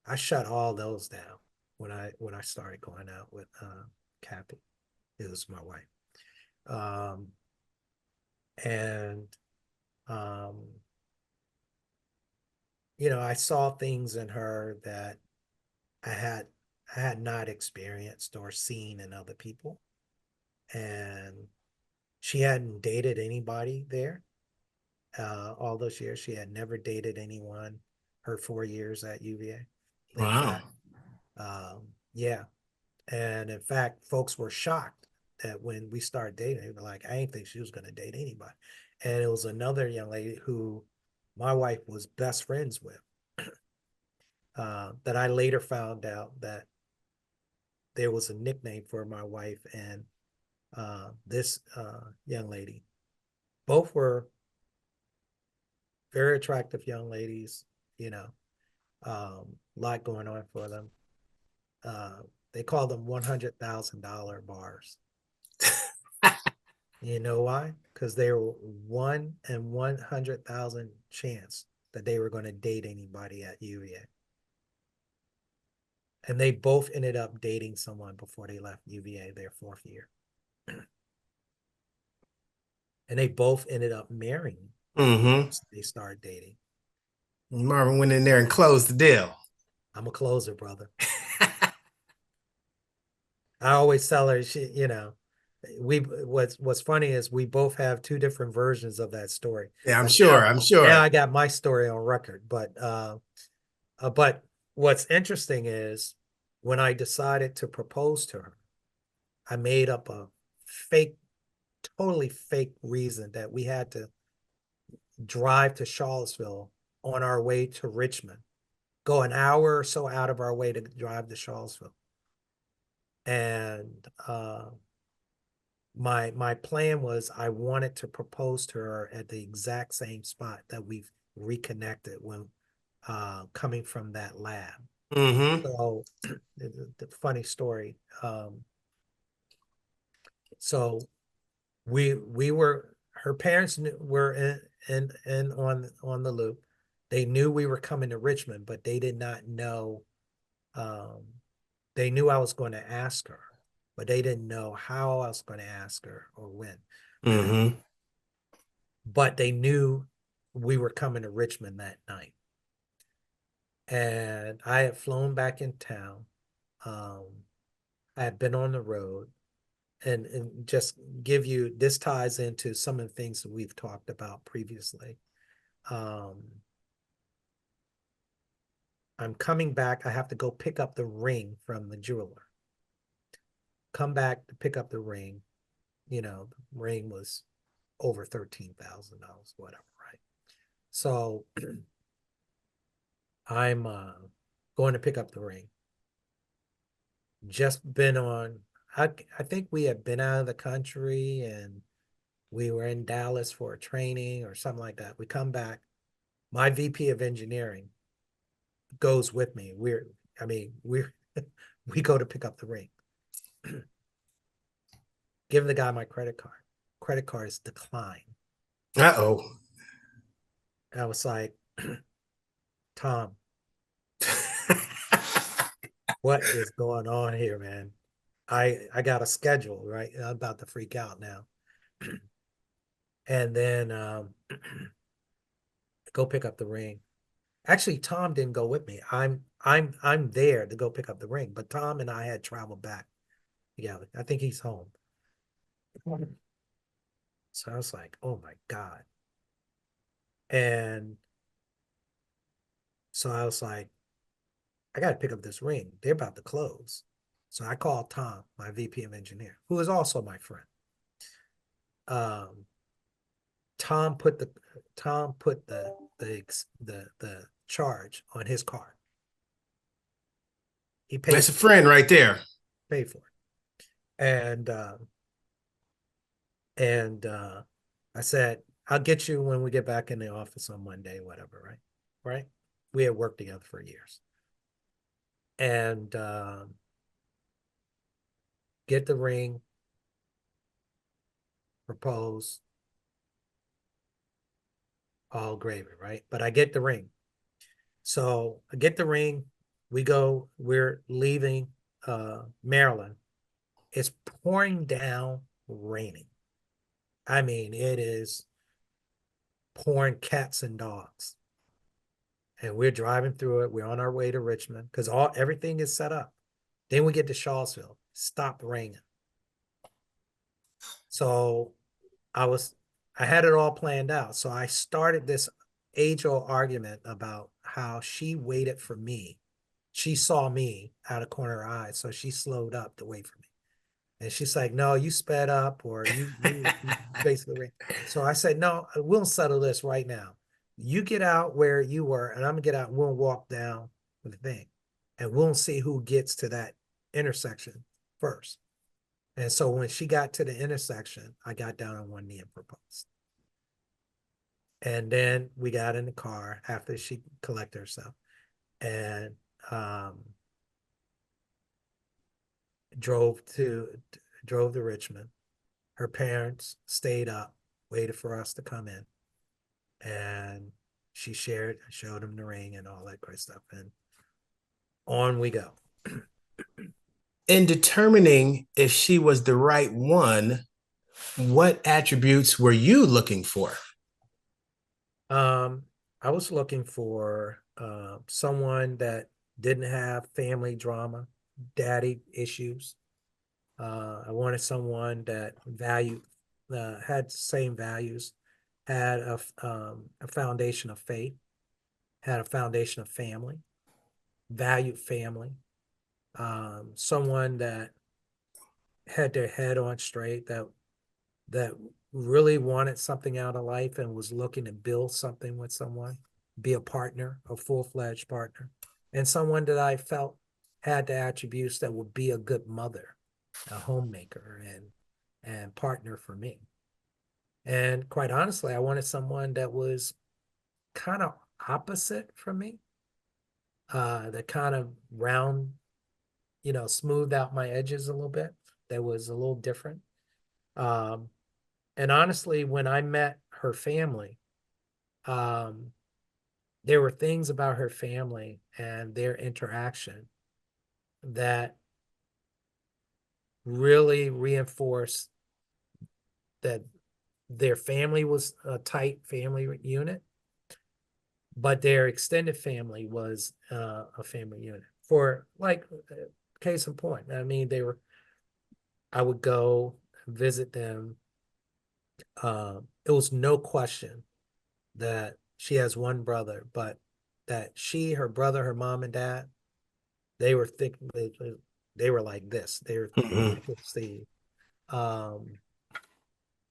I shut all those down when I started going out with Kathy. It was my wife. Um, and um, I saw things in her that I had I had not experienced or seen in other people. And she hadn't dated anybody there all those years. She had never dated anyone her 4 years at UVA. In Wow. fact, yeah. And in fact, folks were shocked that when we started dating, they were like, "I didn't think she was going to date anybody." And it was another young lady who my wife was best friends with, that I later found out that there was a nickname for my wife and this young lady. Both were very attractive young ladies, you know, a lot going on for them. Uh, they call them $100,000 bars. You know why? Because they were 1 in 100,000 chance that they were going to date anybody at UVA. And they both ended up dating someone before they left UVA their 4th year. And they both ended up marrying. Mm-hmm. They started dating. Marvin went in there and closed the deal. I'm a closer, brother. I always tell her, what's funny is we both have two different versions of that story. Yeah, I'm But sure. I'm now sure. I got my story on record. But what's interesting is when I decided to propose to her, I made up a fake, totally fake reason that we had to drive to Charlottesville on our way to Richmond, go an hour or so out of our way to drive to Charlottesville. And my plan was I wanted to propose to her at the exact same spot that we've reconnected when coming from that lab. Mm-hmm. So the funny story. So we were her parents were in on the loop. They knew we were coming to Richmond, but they did not know. Um, they knew I was going to ask her, but they didn't know how I was going to ask her or when. Mm-hmm. But they knew we were coming to Richmond that night. And I had flown back in town. Um, I had been on the road. And just give you, this ties into some of the things that we've talked about previously. Um, I'm coming back. I have to go pick up the ring from the jeweler. Come back to pick up the ring. The ring was over $13,000, whatever, right? So I'm going to pick up the ring. Just been on, I think we had been out of the country and we were in Dallas for a training or something like that. We come back. My VP of engineering goes with me. We're we go to pick up the ring. Give the guy my credit card. Credit card is declined. Uh-oh. I was like, Tom, what is going on here, man? I got a schedule, right? I'm about to freak out now. And then go pick up the ring. Actually, Tom didn't go with me. I'm there to go pick up the ring, but Tom and I had traveled back together. I think he's home. So I was like, oh my God. And so I was like, I got to pick up this ring. They're about to close. So I called Tom, my VP of engineer, who is also my friend. Um, Tom put the the charge on his card. He That's a friend right there. paid for it. And I said, I'll get you when we get back in the office on Monday, whatever, right? Right? We had worked together for years. And get the ring, propose, all gravy, right? But I get the ring. So I get the ring. We're leaving Maryland. It's pouring down, raining. I mean, it is pouring cats and dogs. And we're driving through it. We're on our way to Richmond because everything is set up. Then we get to Charlottesville. Stopped raining. So I was I had it all planned out. So I started this age-old argument about how she waited for me. She saw me out of corner of her eye, so she slowed up to wait for me. And she's like, "No, you sped up, or you basically." So I said, "No, we'll settle this right now. You get out where you were, and I'm gonna get out. And we'll walk down the thing, and we'll see who gets to that intersection first." And so when she got to the intersection, I got down on one knee and proposed. And then we got in the car after she collected herself and drove to drove to Richmond. Her parents stayed up, waited for us to come in, and showed them the ring and all that great stuff. And on we go. In determining if she was the right one, what attributes were you looking for? Um, I was looking for someone that didn't have family drama, daddy issues. I wanted someone that valued, had the same values, had a foundation of faith, had a foundation of family, valued family, someone that had their head on straight, that really wanted something out of life and was looking to build something with someone, be a partner, a full-fledged partner, and someone that I felt had the attributes that would be a good mother, a homemaker, and partner for me. And quite honestly, I wanted someone that was kind of opposite from me, that kind of round, smoothed out my edges a little bit, that was a little different. Um, and honestly, when I met her family, um, there were things about her family and their interaction that really reinforced that their family was a tight family unit, but their extended family was a family unit. For like, case in point, I mean, I would go visit them. It was no question that she has one brother, but that her brother, her mom and dad, they were thick. They were like this. They were Mm-hmm. thick as Steve. Um,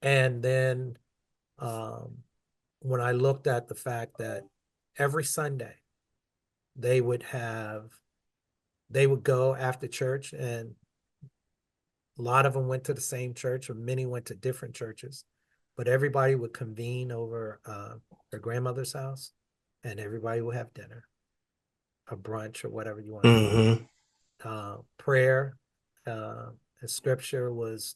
and then um, when I looked at the fact that every Sunday they would have, they would go after church, and a lot of them went to the same church, or many went to different churches, but everybody would convene over their grandmother's house, and everybody would have dinner, a brunch, or whatever you want to call it. Mm-hmm. Prayer and scripture was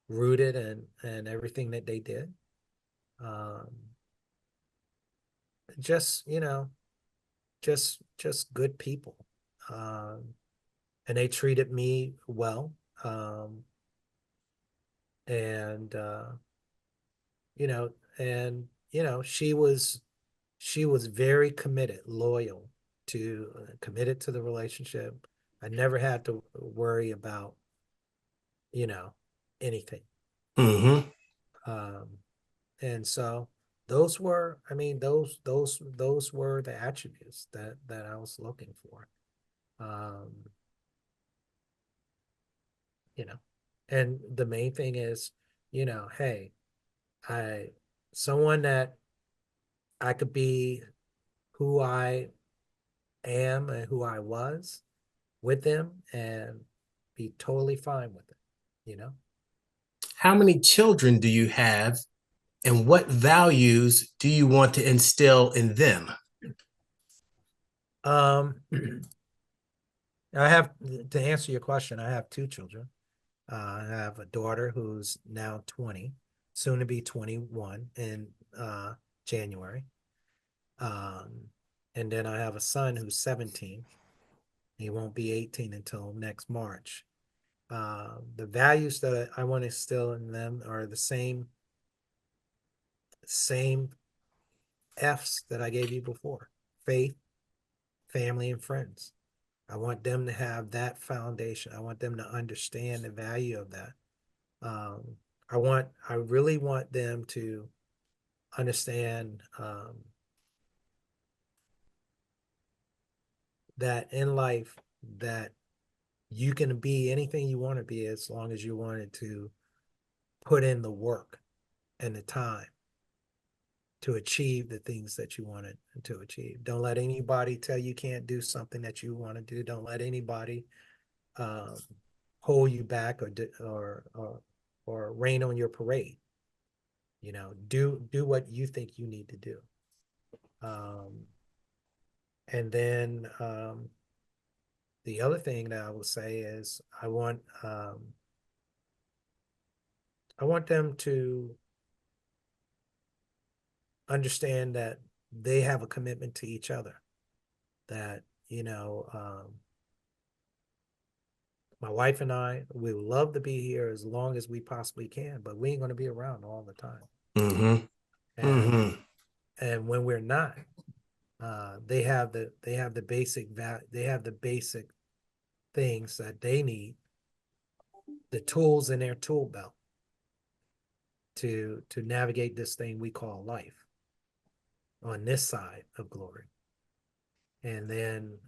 rooted in everything that they did. Um, just just good people, um, and they treated me well, um, and you know, and she was very committed, loyal committed to the relationship. I never had to worry about you know anything. Mm-hmm. Um, and so those were, I mean, those were the attributes that I was looking for. Um, you know, and the main thing is, hey, I someone that I could be who I am and who I was with them and be totally fine with it, you know. How many children do you have, and what values do you want to instill in them? Um, I have to answer your question. I have two children. I have a daughter who's now 20, soon to be 21 in January. Um, and then I have a son who's 17. He won't be 18 until next March. The values that I want to instill in them are the same F's that I gave you before: faith, family, and friends. I want them to have that foundation. I want them to understand the value of that. Um, I really want them to understand that in life, that you can be anything you want to be as long as you wanted to put in the work and the time to achieve the things that you wanted to achieve. Don't let anybody tell you can't do something that you want to do. Don't let anybody um, hold you back, or rain on your parade. Do what you think you need to do. Um, and then the other thing that I will say is I want them to understand that they have a commitment to each other. That My wife and I, we would love to be here as long as we possibly can, but we ain't going to be around all the time. Mm-hmm. And Mm-hmm. and when we're not, they have the basic things that they need, the tools in their tool belt to navigate this thing we call life on this side of glory. And then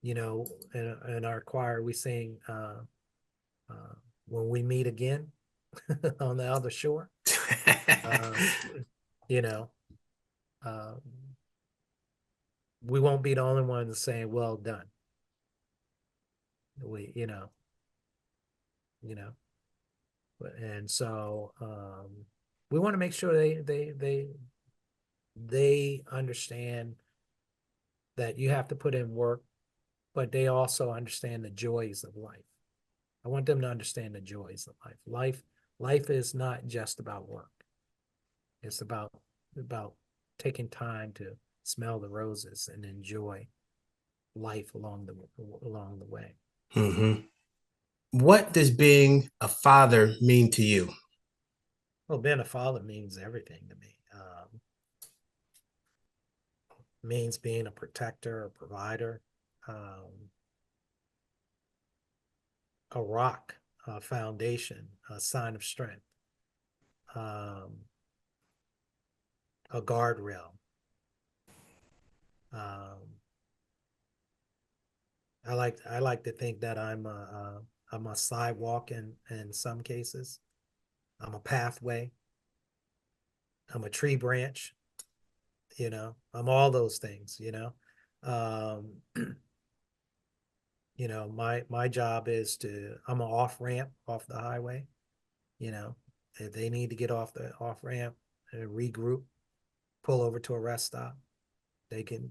in our choir we sing uh, when we meet again on the other shore. Uh, you know, um, we won't be the only ones saying well done. We, you know, and so we want to make sure they understand that you have to put in work, but they also understand the joys of life. I want them to understand the joys of life. Life is not just about work. It's about taking time to smell the roses and enjoy life along the way. Mm-hmm. What does being a father mean to you? Well, being a father means everything to me. Means being a protector, a provider, um, a rock, a foundation, a sign of strength, um, a guardrail. Um, I like to think that I'm a sidewalk in some cases. I'm a pathway. I'm a tree branch. I'm all those things. Um, my job is I'm an off ramp off the highway. If they need to get off the off ramp and regroup, pull over to a rest stop, they can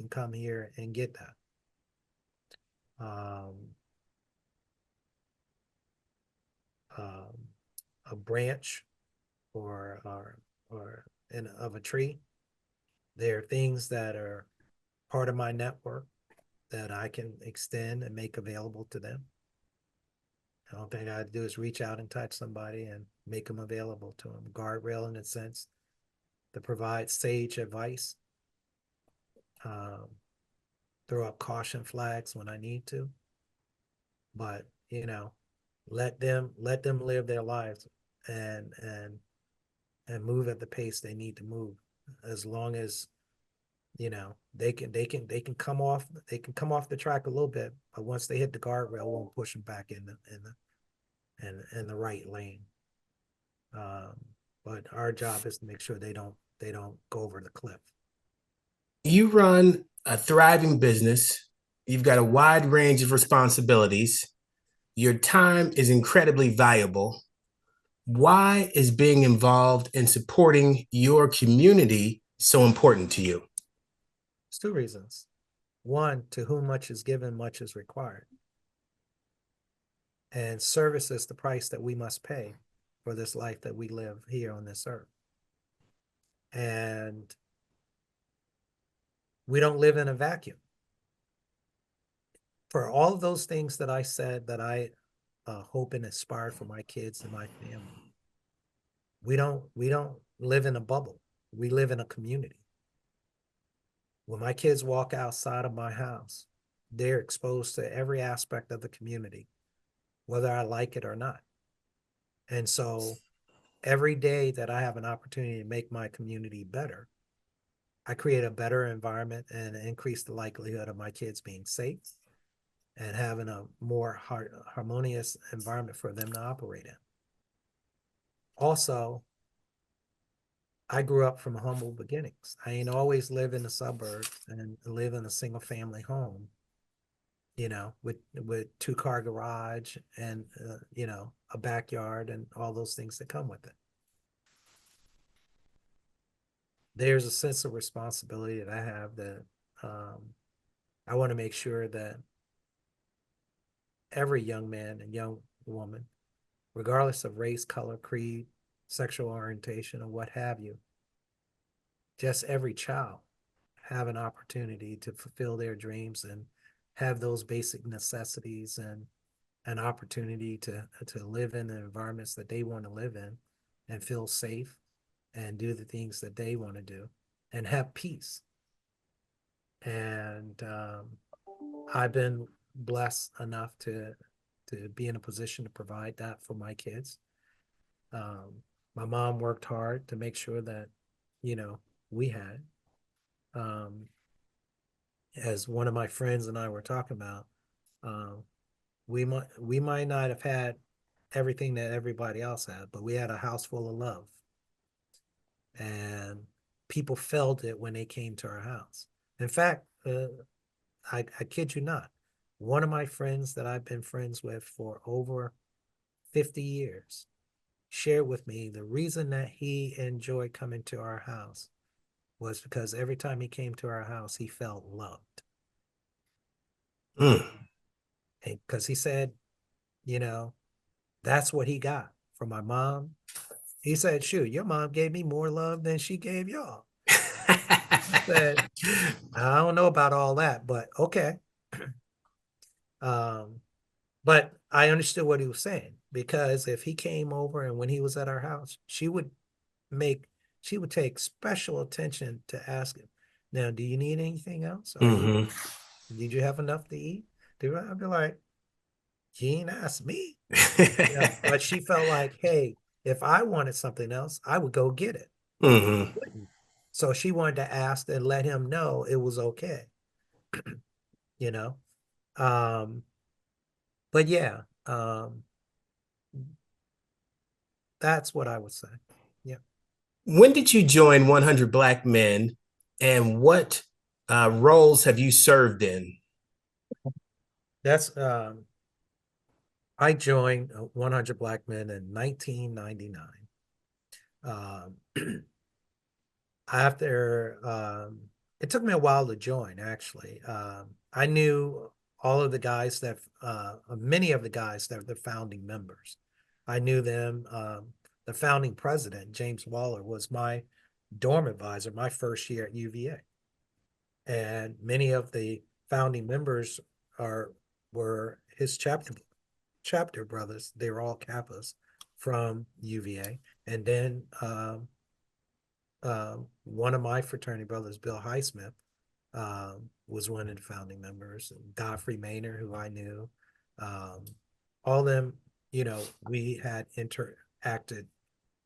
come here and get that. Um, um, a branch or of a tree. There are things that are part of my network that I can extend and make available to them. The only thing I do is reach out and touch somebody and make them available to them. Guardrail in a sense to provide sage advice, um, throw up caution flags when I need to, but let them live their lives and and and move at the pace they need to move. As long as they can come off the track a little bit, but once they hit the guardrail, we won't push them back in the right lane. Um, but our job is to make sure they don't go over the cliff. You run a thriving business. You've got a wide range of responsibilities. Your time is incredibly valuable. Why is being involved in supporting your community so important to you? It's two reasons. One, to whom much is given, much is required. And service is the price that we must pay for this life that we live here on this earth. And we don't live in a vacuum. For all of those things that I said that I hope and aspire for my kids and my family, we don't live in a bubble. We live in a community. When my kids walk outside of my house, they're exposed to every aspect of the community, whether I like it or not. And so every day that I have an opportunity to make my community better, I create a better environment and increase the likelihood of my kids being safe and having a more harmonious environment for them to operate in. Also, I grew up from humble beginnings. I ain't always live in the suburbs and live in a single family home, with two-car garage and a backyard and all those things that come with it. There's a sense of responsibility that I have that I want to make sure that every young man and young woman, regardless of race, color, creed, sexual orientation, or what have you, just every child have an opportunity to fulfill their dreams and have those basic necessities and an opportunity to live in the environments that they want to live in and feel safe and do the things that they want to do and have peace. And I've been blessed enough to be in a position to provide that for my kids. Um, my mom worked hard to make sure that, you know, we had. Um, as one of my friends and I were talking about, um, we might not have had everything that everybody else had, but we had a house full of love, and people felt it when they came to our house. In fact, I kid you not, one of my friends that I've been friends with for over 50 years shared with me the reason that he enjoyed coming to our house was because every time he came to our house, he felt loved. Mm. Because he said, you know, that's what he got from my mom. He said, shoot, your mom gave me more love than she gave y'all. I said, I don't know about all that, but okay. Um, but I understood what he was saying because if he came over and when he was at our house, make, she would take special attention to ask him, now, do you need anything else? Hmm. Did you have enough to eat? I'd be like, you ain't asked me. Yeah. But she felt like, hey, if I wanted something else, I would go get it. Hmm. Wouldn't. So she wanted to ask and let him know it was okay, you know. Um, but yeah, that's what I would say. Yeah. When did you join 100 Black Men, and what roles have you served in? That's I joined 100 Black Men in 1999. Um, after it took me a while to join, actually. I knew all of the guys that many of the guys that are the founding members. I knew them. The founding president, James Waller, was my dorm advisor my first year at UVA. And many of the founding members are were his chapter brothers. They were all Kappas from UVA. And then one of my fraternity brothers, Bill Highsmith, was one of the founding members. And Godfrey Maynard, who I knew, um, all of them, we had interacted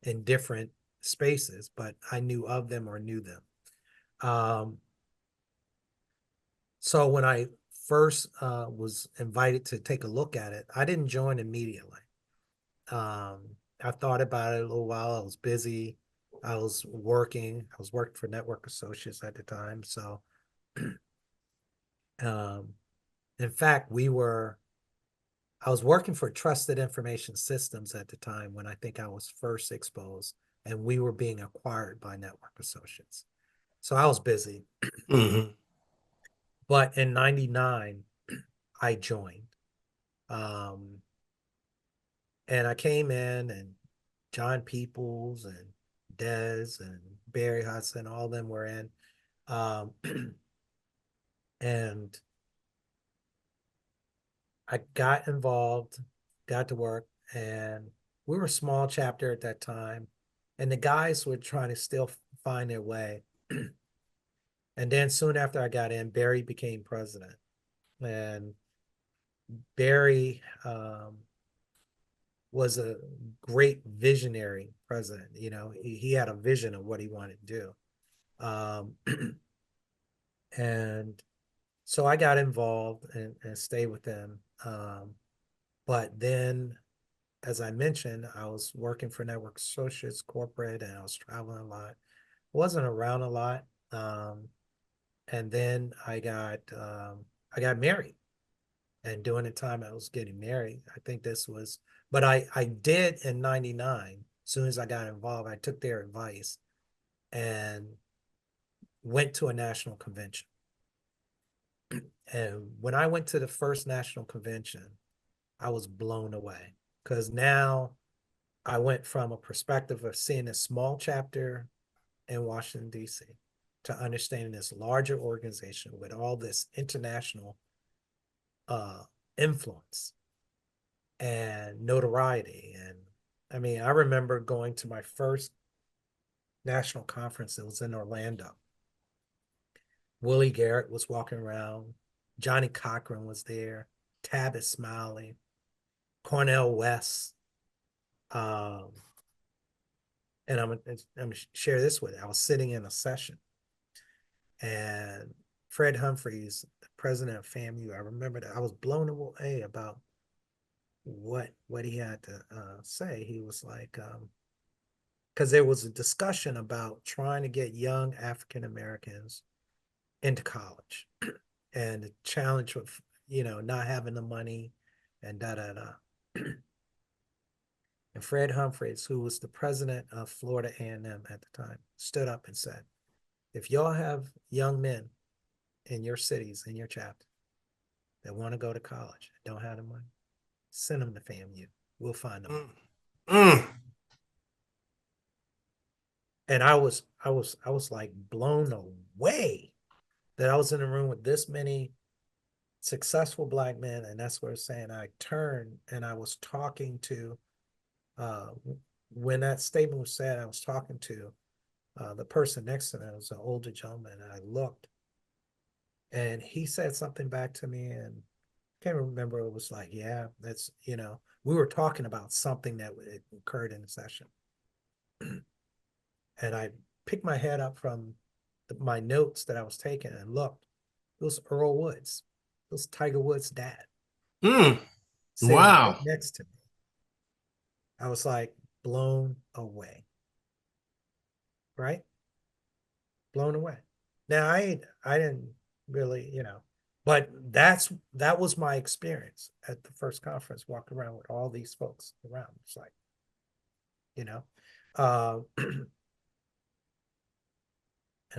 in different spaces, but I knew of them or knew them. Um, so when I first was invited to take a look at it, I didn't join immediately. I thought about it a little while. I was busy. I was working. I was working for Network Associates at the time. So, um, in fact, I was working for Trusted Information Systems at the time when I think I was first exposed, and we were being acquired by Network Associates. So I was busy. Hmm. But in 99, I joined. Um, and I came in, and John Peoples and Dez and Barry Hudson, all of them were in. Um, and I got involved, got to work, and we were a small chapter at that time. And the guys were trying to still find their way. And then soon after I got in, Barry became president. And Barry was a great visionary president. He had a vision of what he wanted to do. Um, and so I got involved and stayed with them. But then, as I mentioned, I was working for Network Associates Corporate, and I was traveling a lot. I wasn't around a lot. And then I got married. And during the time I was getting married, I think this was, but I did in 99, as soon as I got involved, I took their advice and went to a national convention. And when I went to the first national convention, I was blown away because now I went from a perspective of seeing a small chapter in Washington, D.C., to understanding this larger organization with all this international uh, influence and notoriety. And I mean, I remember going to my first national conference. It was in Orlando. Willie Garrett was walking around. Johnny Cochran was there. Tabitha Smiley, Cornell West. Um, and I'm gonna share this with you. I was sitting in a session, and Fred Humphreys, the president of FAMU, I remember that I was blown away about what he had to say. He was like, because there was a discussion about trying to get young African Americans into college, and the challenge of not having the money, and da da da. And Fred Humphreys, who was the president of Florida A&M at the time, stood up and said, if y'all have young men in your cities, in your chapter, that want to go to college, don't have the money, send them to FAMU. We'll find them. Mm. And I was like blown away that I was in a room with this many successful Black men. And that's what I'm saying. I turned and I was talking to, uh, when that statement was said, I was talking to the person next to me. It was an older gentleman. And I looked and he said something back to me, and I can't remember. It was like, yeah, that's, we were talking about something that occurred in the session. And I picked my head up from my notes that I was taking and looked. It was Earl Woods. It was Tiger Woods' dad Mm. sitting right Wow. next to me. I was like blown away, right? Blown away. Now I didn't really, but that was my experience at the first conference, walking around with all these folks around. It's like, you know, uh, and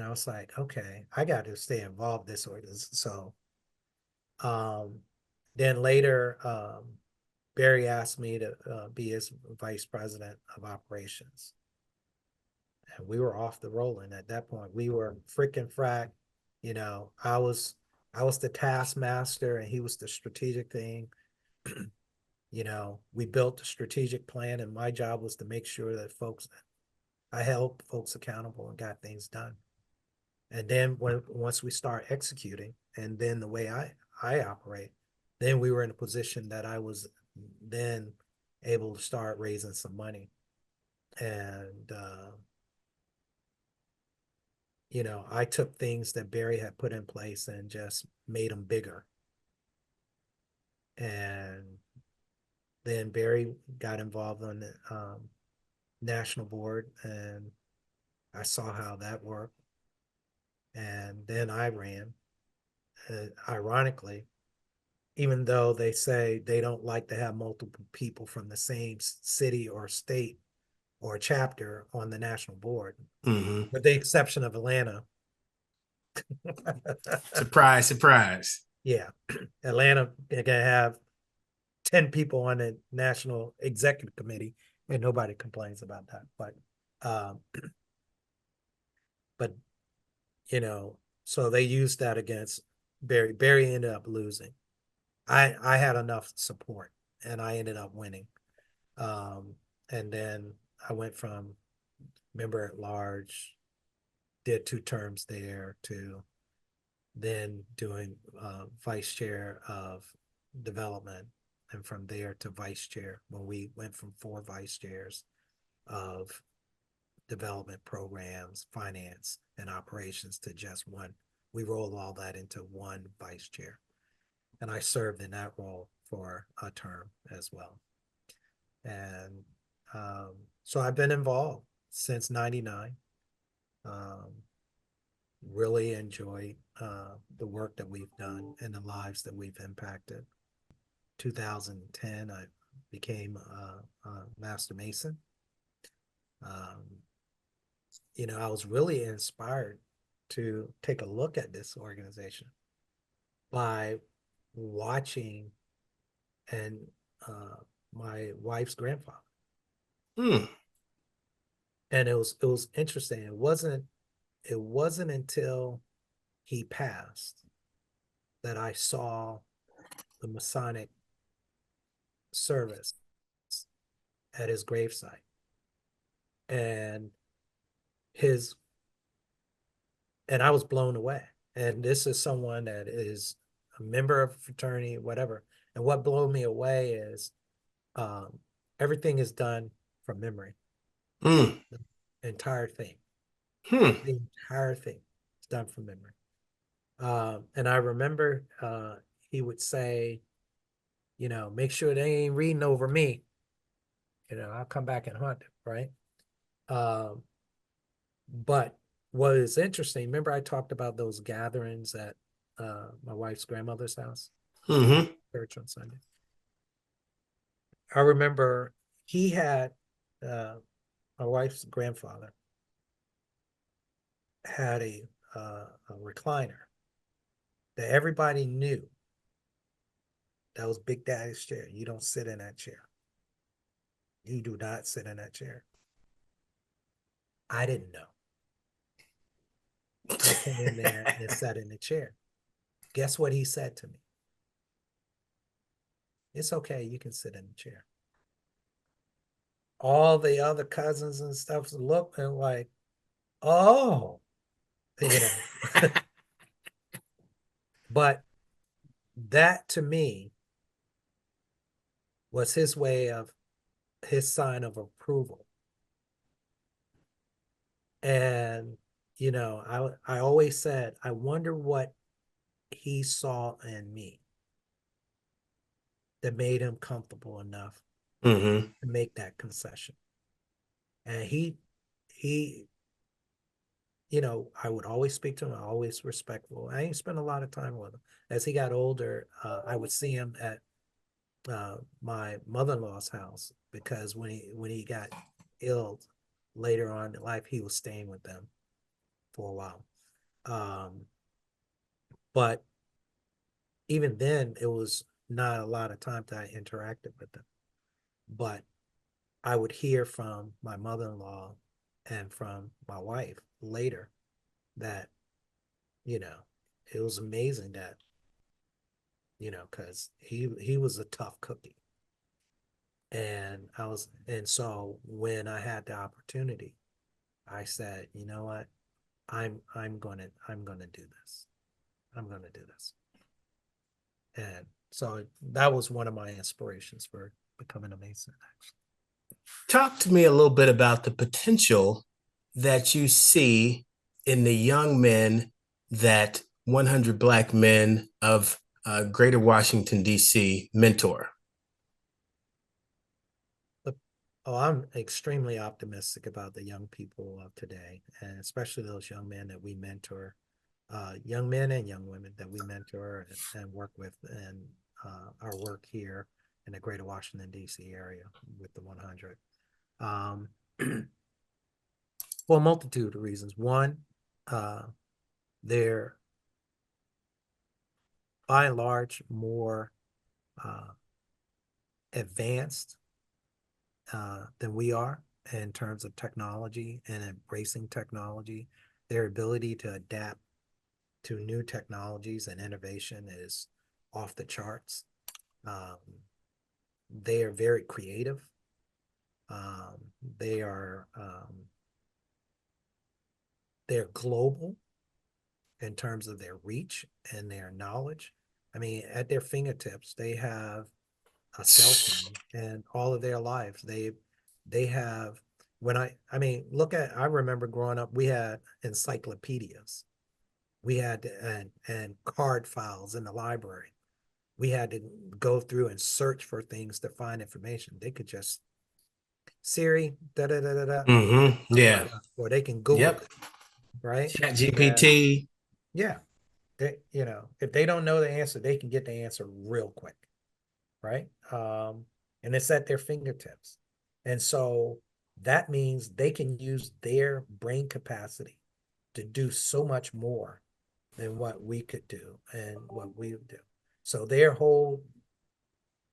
I was like, okay, I got to stay involved this or this. So um, then later, Barry asked me to be his vice president of operations. And we were off the rolling at that point. We were freaking frack. I was the taskmaster and he was the strategic thing. We built a strategic plan, and my job was to make sure that I held folks accountable and got things done. And then once we start executing, and then the way I operate, then we were in a position that I was then able to start raising some money. And I took things that Barry had put in place and just made them bigger. And then Barry got involved on the national board, and I saw how that worked. And then I ran. Ironically, even though they say they don't like to have multiple people from the same city or state or chapter on the national board, Mm-hmm. with the exception of Atlanta. Surprise, surprise. Yeah, Atlanta, they're gonna have 10 people on the national executive committee, and nobody complains about that. Um, but so they used that against Barry. Barry ended up losing. I had enough support, and I ended up winning. Um, and then I went from member at large, did 2 terms there, to then doing vice chair of development, and from there to vice chair, when we went from 4 vice chairs of development programs, finance, and operations to just one. We rolled all that into one vice chair. And I served in that role for a term as well. And so I've been involved since 99. Um, really enjoy the work that we've done and the lives that we've impacted. 2010, I became a master mason. Um, I was really inspired to take a look at this organization by watching and uh, my wife's grandfather. Mm. And it was interesting. It wasn't until he passed that I saw the Masonic service at his gravesite. And his and I was blown away. And this is someone that is a member of a fraternity, whatever. And what blew me away is um, everything is done from memory. Mm. The entire thing, Hmm. the entire thing is done from memory. And I remember he would say, make sure they ain't reading over me. I'll come back and hunt, right? Um, but what is interesting, remember I talked about those gatherings at my wife's grandmother's house, Mm-hmm. church on Sunday. I remember he had my wife's grandfather had a recliner that everybody knew that was Big Daddy's chair. You don't sit in that chair. You do not sit in that chair. I didn't know. I came in there and sat in the chair. Guess what he said to me? It's okay. You can sit in the chair. All the other cousins and stuff looked and like, oh, you know. But that to me was his way of his sign of approval. And I always said, I wonder what he saw in me that made him comfortable enough Mm-hmm. to make that concession. And he, I would always speak to him, always respectful. I didn't spend a lot of time with him. As he got older, I would see him at my mother-in-law's house because when he got ill later on in life, he was staying with them for a while. Um, but even then, it was not a lot of time that I interacted with them. But I would hear from my mother-in-law and from my wife later that, you know, it was amazing that, because he was a tough cookie. And so when I had the opportunity, I said, you know what? I'm gonna do this. I'm gonna do this. And so that was one of my inspirations for becoming a Mason, actually. Talk to me a little bit about the potential that you see in the young men that 100 Black men of Greater Washington, D.C. mentor. But, oh, I'm extremely optimistic about the young people of today, and especially those young men that we mentor, young men and young women that we mentor and work with in our work here in the Greater Washington, D.C. area with the 100. Um, for a multitude of reasons. One, uh, they're by and large more uh, advanced than we are in terms of technology and embracing technology. Their ability to adapt to new technologies and innovation is off the charts. Um, they are very creative. Um, they are they're global in terms of their reach and their knowledge. I mean, at their fingertips, they have a cell phone, and all of their lives they have. I remember growing up, we had encyclopedias. We had and card files in the library. We had to go through and search for things to find information. They could just Siri, da da da da da, Mm-hmm. come Yeah. right up, or they can Google Yep. it, right? Chat And GPT. yeah, if they don't know the answer, they can get the answer real quick, right? And it's at their fingertips. And so that means they can use their brain capacity to do so much more than what we could do and what we would do. So their whole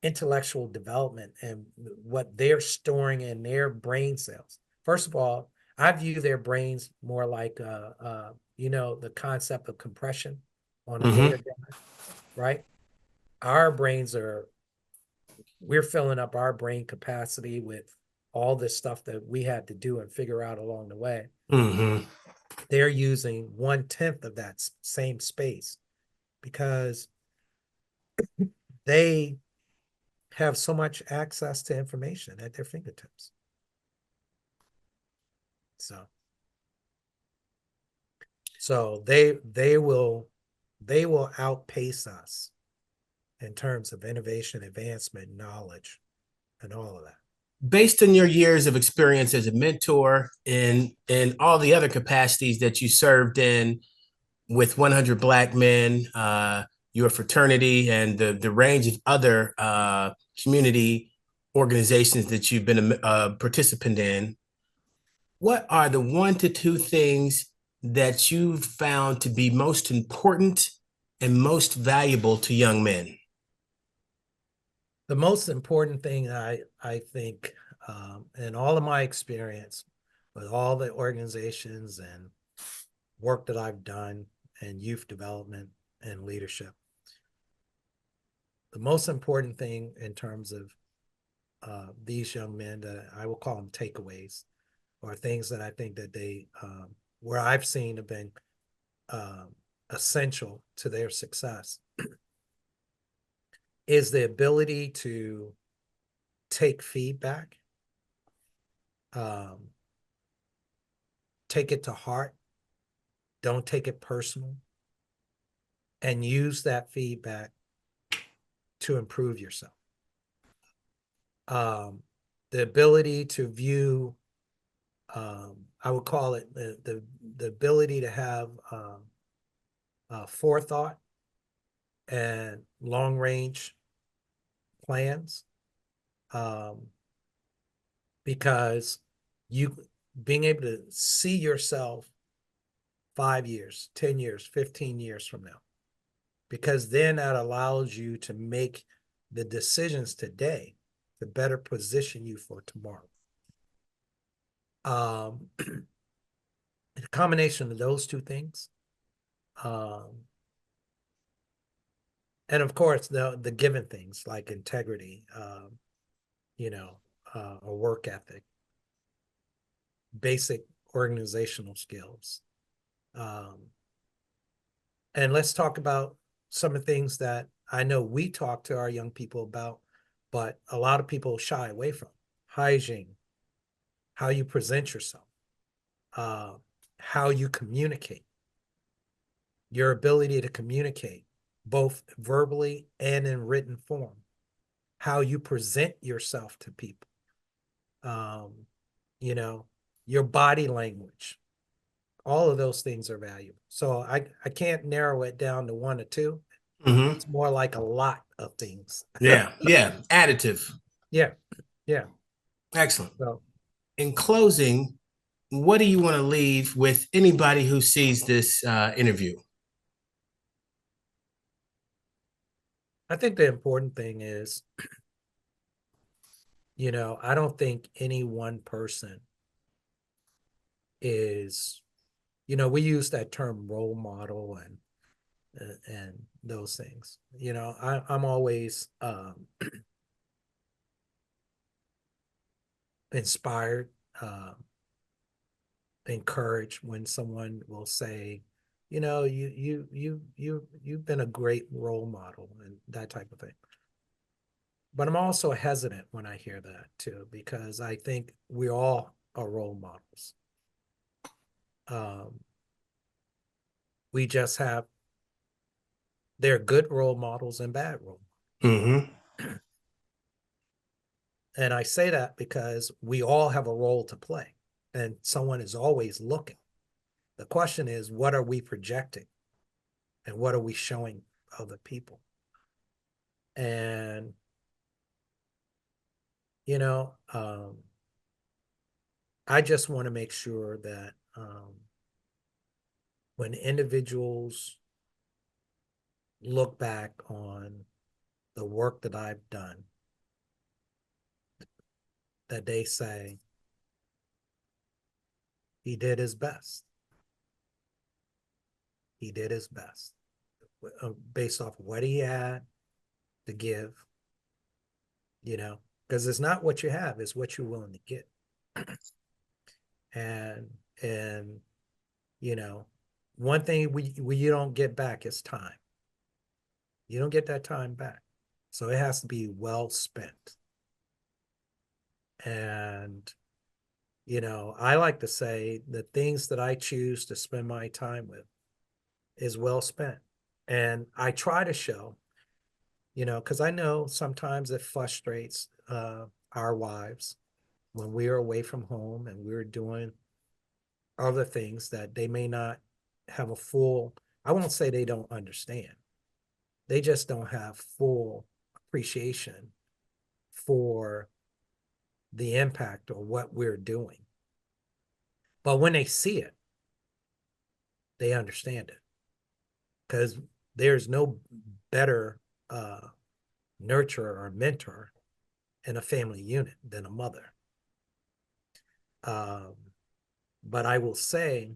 intellectual development and what they're storing in their brain cells. First of all, I view their brains more like the concept of compression on a Mm-hmm. data drive, right? our brains are, we're filling up our brain capacity with all this stuff that we had to do and figure out along the way. Mm-hmm. They're using 1/10 of that same space because they have so much access to information at their fingertips. So, so they will outpace us in terms of innovation, advancement, knowledge, and all of that. Based on your years of experience as a mentor and all the other capacities that you served in with 100 Black Men, your fraternity, and the range of other community organizations that you've been a participant in, what are the 1 to 2 things that you've found to be most important and most valuable to young men? The most important thing I think, in all of my experience with all the organizations and work that I've done in youth development and leadership, the most important thing in terms of these young men, that I will call them takeaways, or things that I think that they, where I've seen have been um, essential to their success, is the ability to take feedback, um, take it to heart, don't take it personal, and use that feedback to improve yourself. Um, the ability to view, I would call it the ability to have forethought and long range plans, um, because you being able to see yourself 5 years, 10 years, 15 years from now, because then that allows you to make the decisions today to better position you for tomorrow. The combination of those two things, um, and of course the given things like integrity, you know, a work ethic, basic organizational skills. Um, and let's talk about some of the things that I know we talk to our young people about, but a lot of people shy away from: hygiene, how you present yourself, uh, how you communicate, your ability to communicate both verbally and in written form, how you present yourself to people, um, you know, your body language. All of those things are valuable. So I can't narrow it down to 1 or 2. Mm-hmm. It's more like a lot of things. Yeah, yeah, additive. Yeah, yeah. Excellent. So In closing, what do you want to leave with anybody who sees this interview? I think the important thing is, I don't think any one person is, we use that term role model and those things. I'm always inspired, um, encouraged when someone will say, you've been a great role model and that type of thing. But I'm also hesitant when I hear that too, because I think we all are role models. Um, we just have, they're good role models and bad role Mm-hmm. models. And I say that because we all have a role to play and someone is always looking. The question is, what are we projecting and what are we showing other people? And, you know, um, I just want to make sure that when individuals look back on the work that I've done, that they say he did his best. He did his best based off what he had, to give, because it's not what you have, it's what you're willing to get. And and you know, one thing we you don't get back is time. You don't get that time back. So it has to be well spent. And I like to say the things that I choose to spend my time with is well spent. And I try to show, because I know sometimes it frustrates our wives when we are away from home and we're doing other things that they may not have a full, I won't say they don't understand. They just don't have full appreciation for the impact of what we're doing. But when they see it, they understand it, because there's no better nurturer or mentor in a family unit than a mother. But I will say,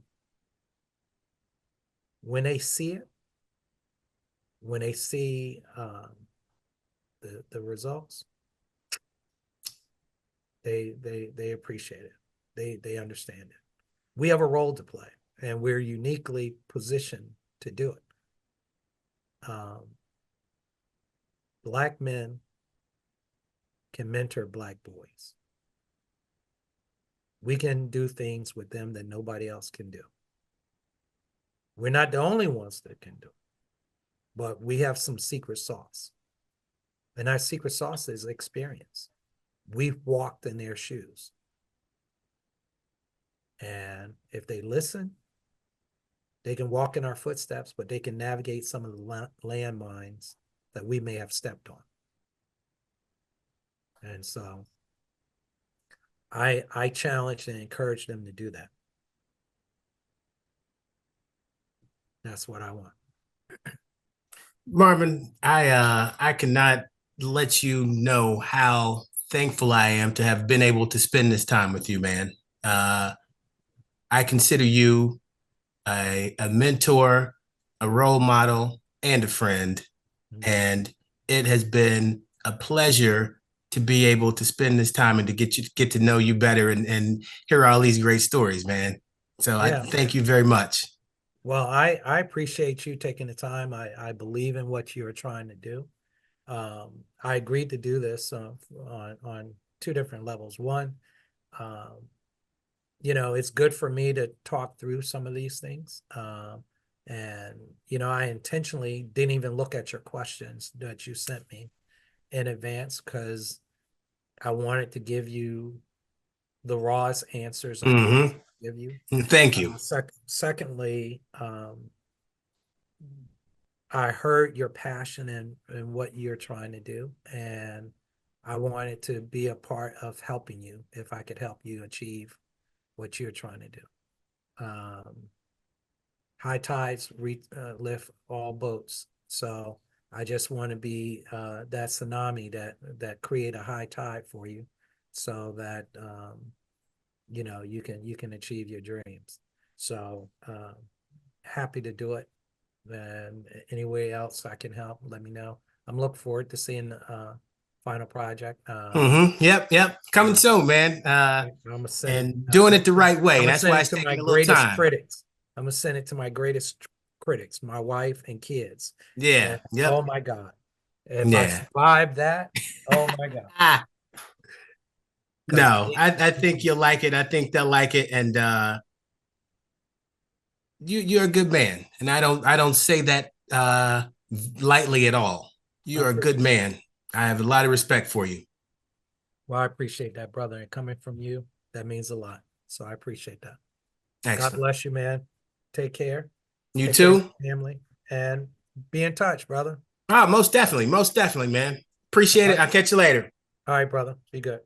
when they see it, when they see the results, they appreciate it. They understand it. We have a role to play, and we're uniquely positioned to do it. Black men can mentor Black boys. We can do things with them that nobody else can do. We're not the only ones that can do it, but we have some secret sauce. And our secret sauce is experience. We've walked in their shoes. And if they listen, they can walk in our footsteps, but they can navigate some of the landmines that we may have stepped on. And so I challenge and encourage them to do that. That's what I want. Marvin, I cannot let you know how thankful I am to have been able to spend this time with you, man. Uh, I consider you a mentor, a role model, and a friend. And it has been a pleasure to be able to spend this time and to get to know you better and hear all these great stories, man. So I Yeah. thank you very much. Well, I appreciate you taking the time. I believe in what you're trying to do. I agreed to do this on two different levels. One, it's good for me to talk through some of these things. And, I intentionally didn't even look at your questions that you sent me in advance, because I wanted to give you the rawest answers I could Mm-hmm. give you. Thank you. Secondly, I heard your passion and what you're trying to do, and I wanted to be a part of helping you if I could help you achieve what you're trying to do. High tides lift all boats, so I just want to be that tsunami that create a high tide for you, so that you can achieve your dreams. So happy to do it. And any way else I can help, let me know. I'm looking forward to seeing the final project. Mm-hmm. Yep. Coming soon, man. I'm gonna send it. And doing it the right way. I'm And gonna that's send why it it's to my taking a little greatest time. critics. I'm gonna send it to my greatest critics, my wife and kids. Yeah. And Yep. oh my God, if I Yeah. survive that, oh my God, Ah, because no, I think you'll like it. I think they'll like it. And you're a good man. And I don't say that lightly at all. I You're a good appreciate. man. I have a lot of respect for you. Well, I appreciate that, brother, and coming from you, that means a lot. So I appreciate that. God Excellent. bless you, man. Take care. You Take care of too? your family, and be in touch, brother. Oh, most definitely. Most definitely, man. Appreciate All it. I'll catch you later. right, brother. Be good.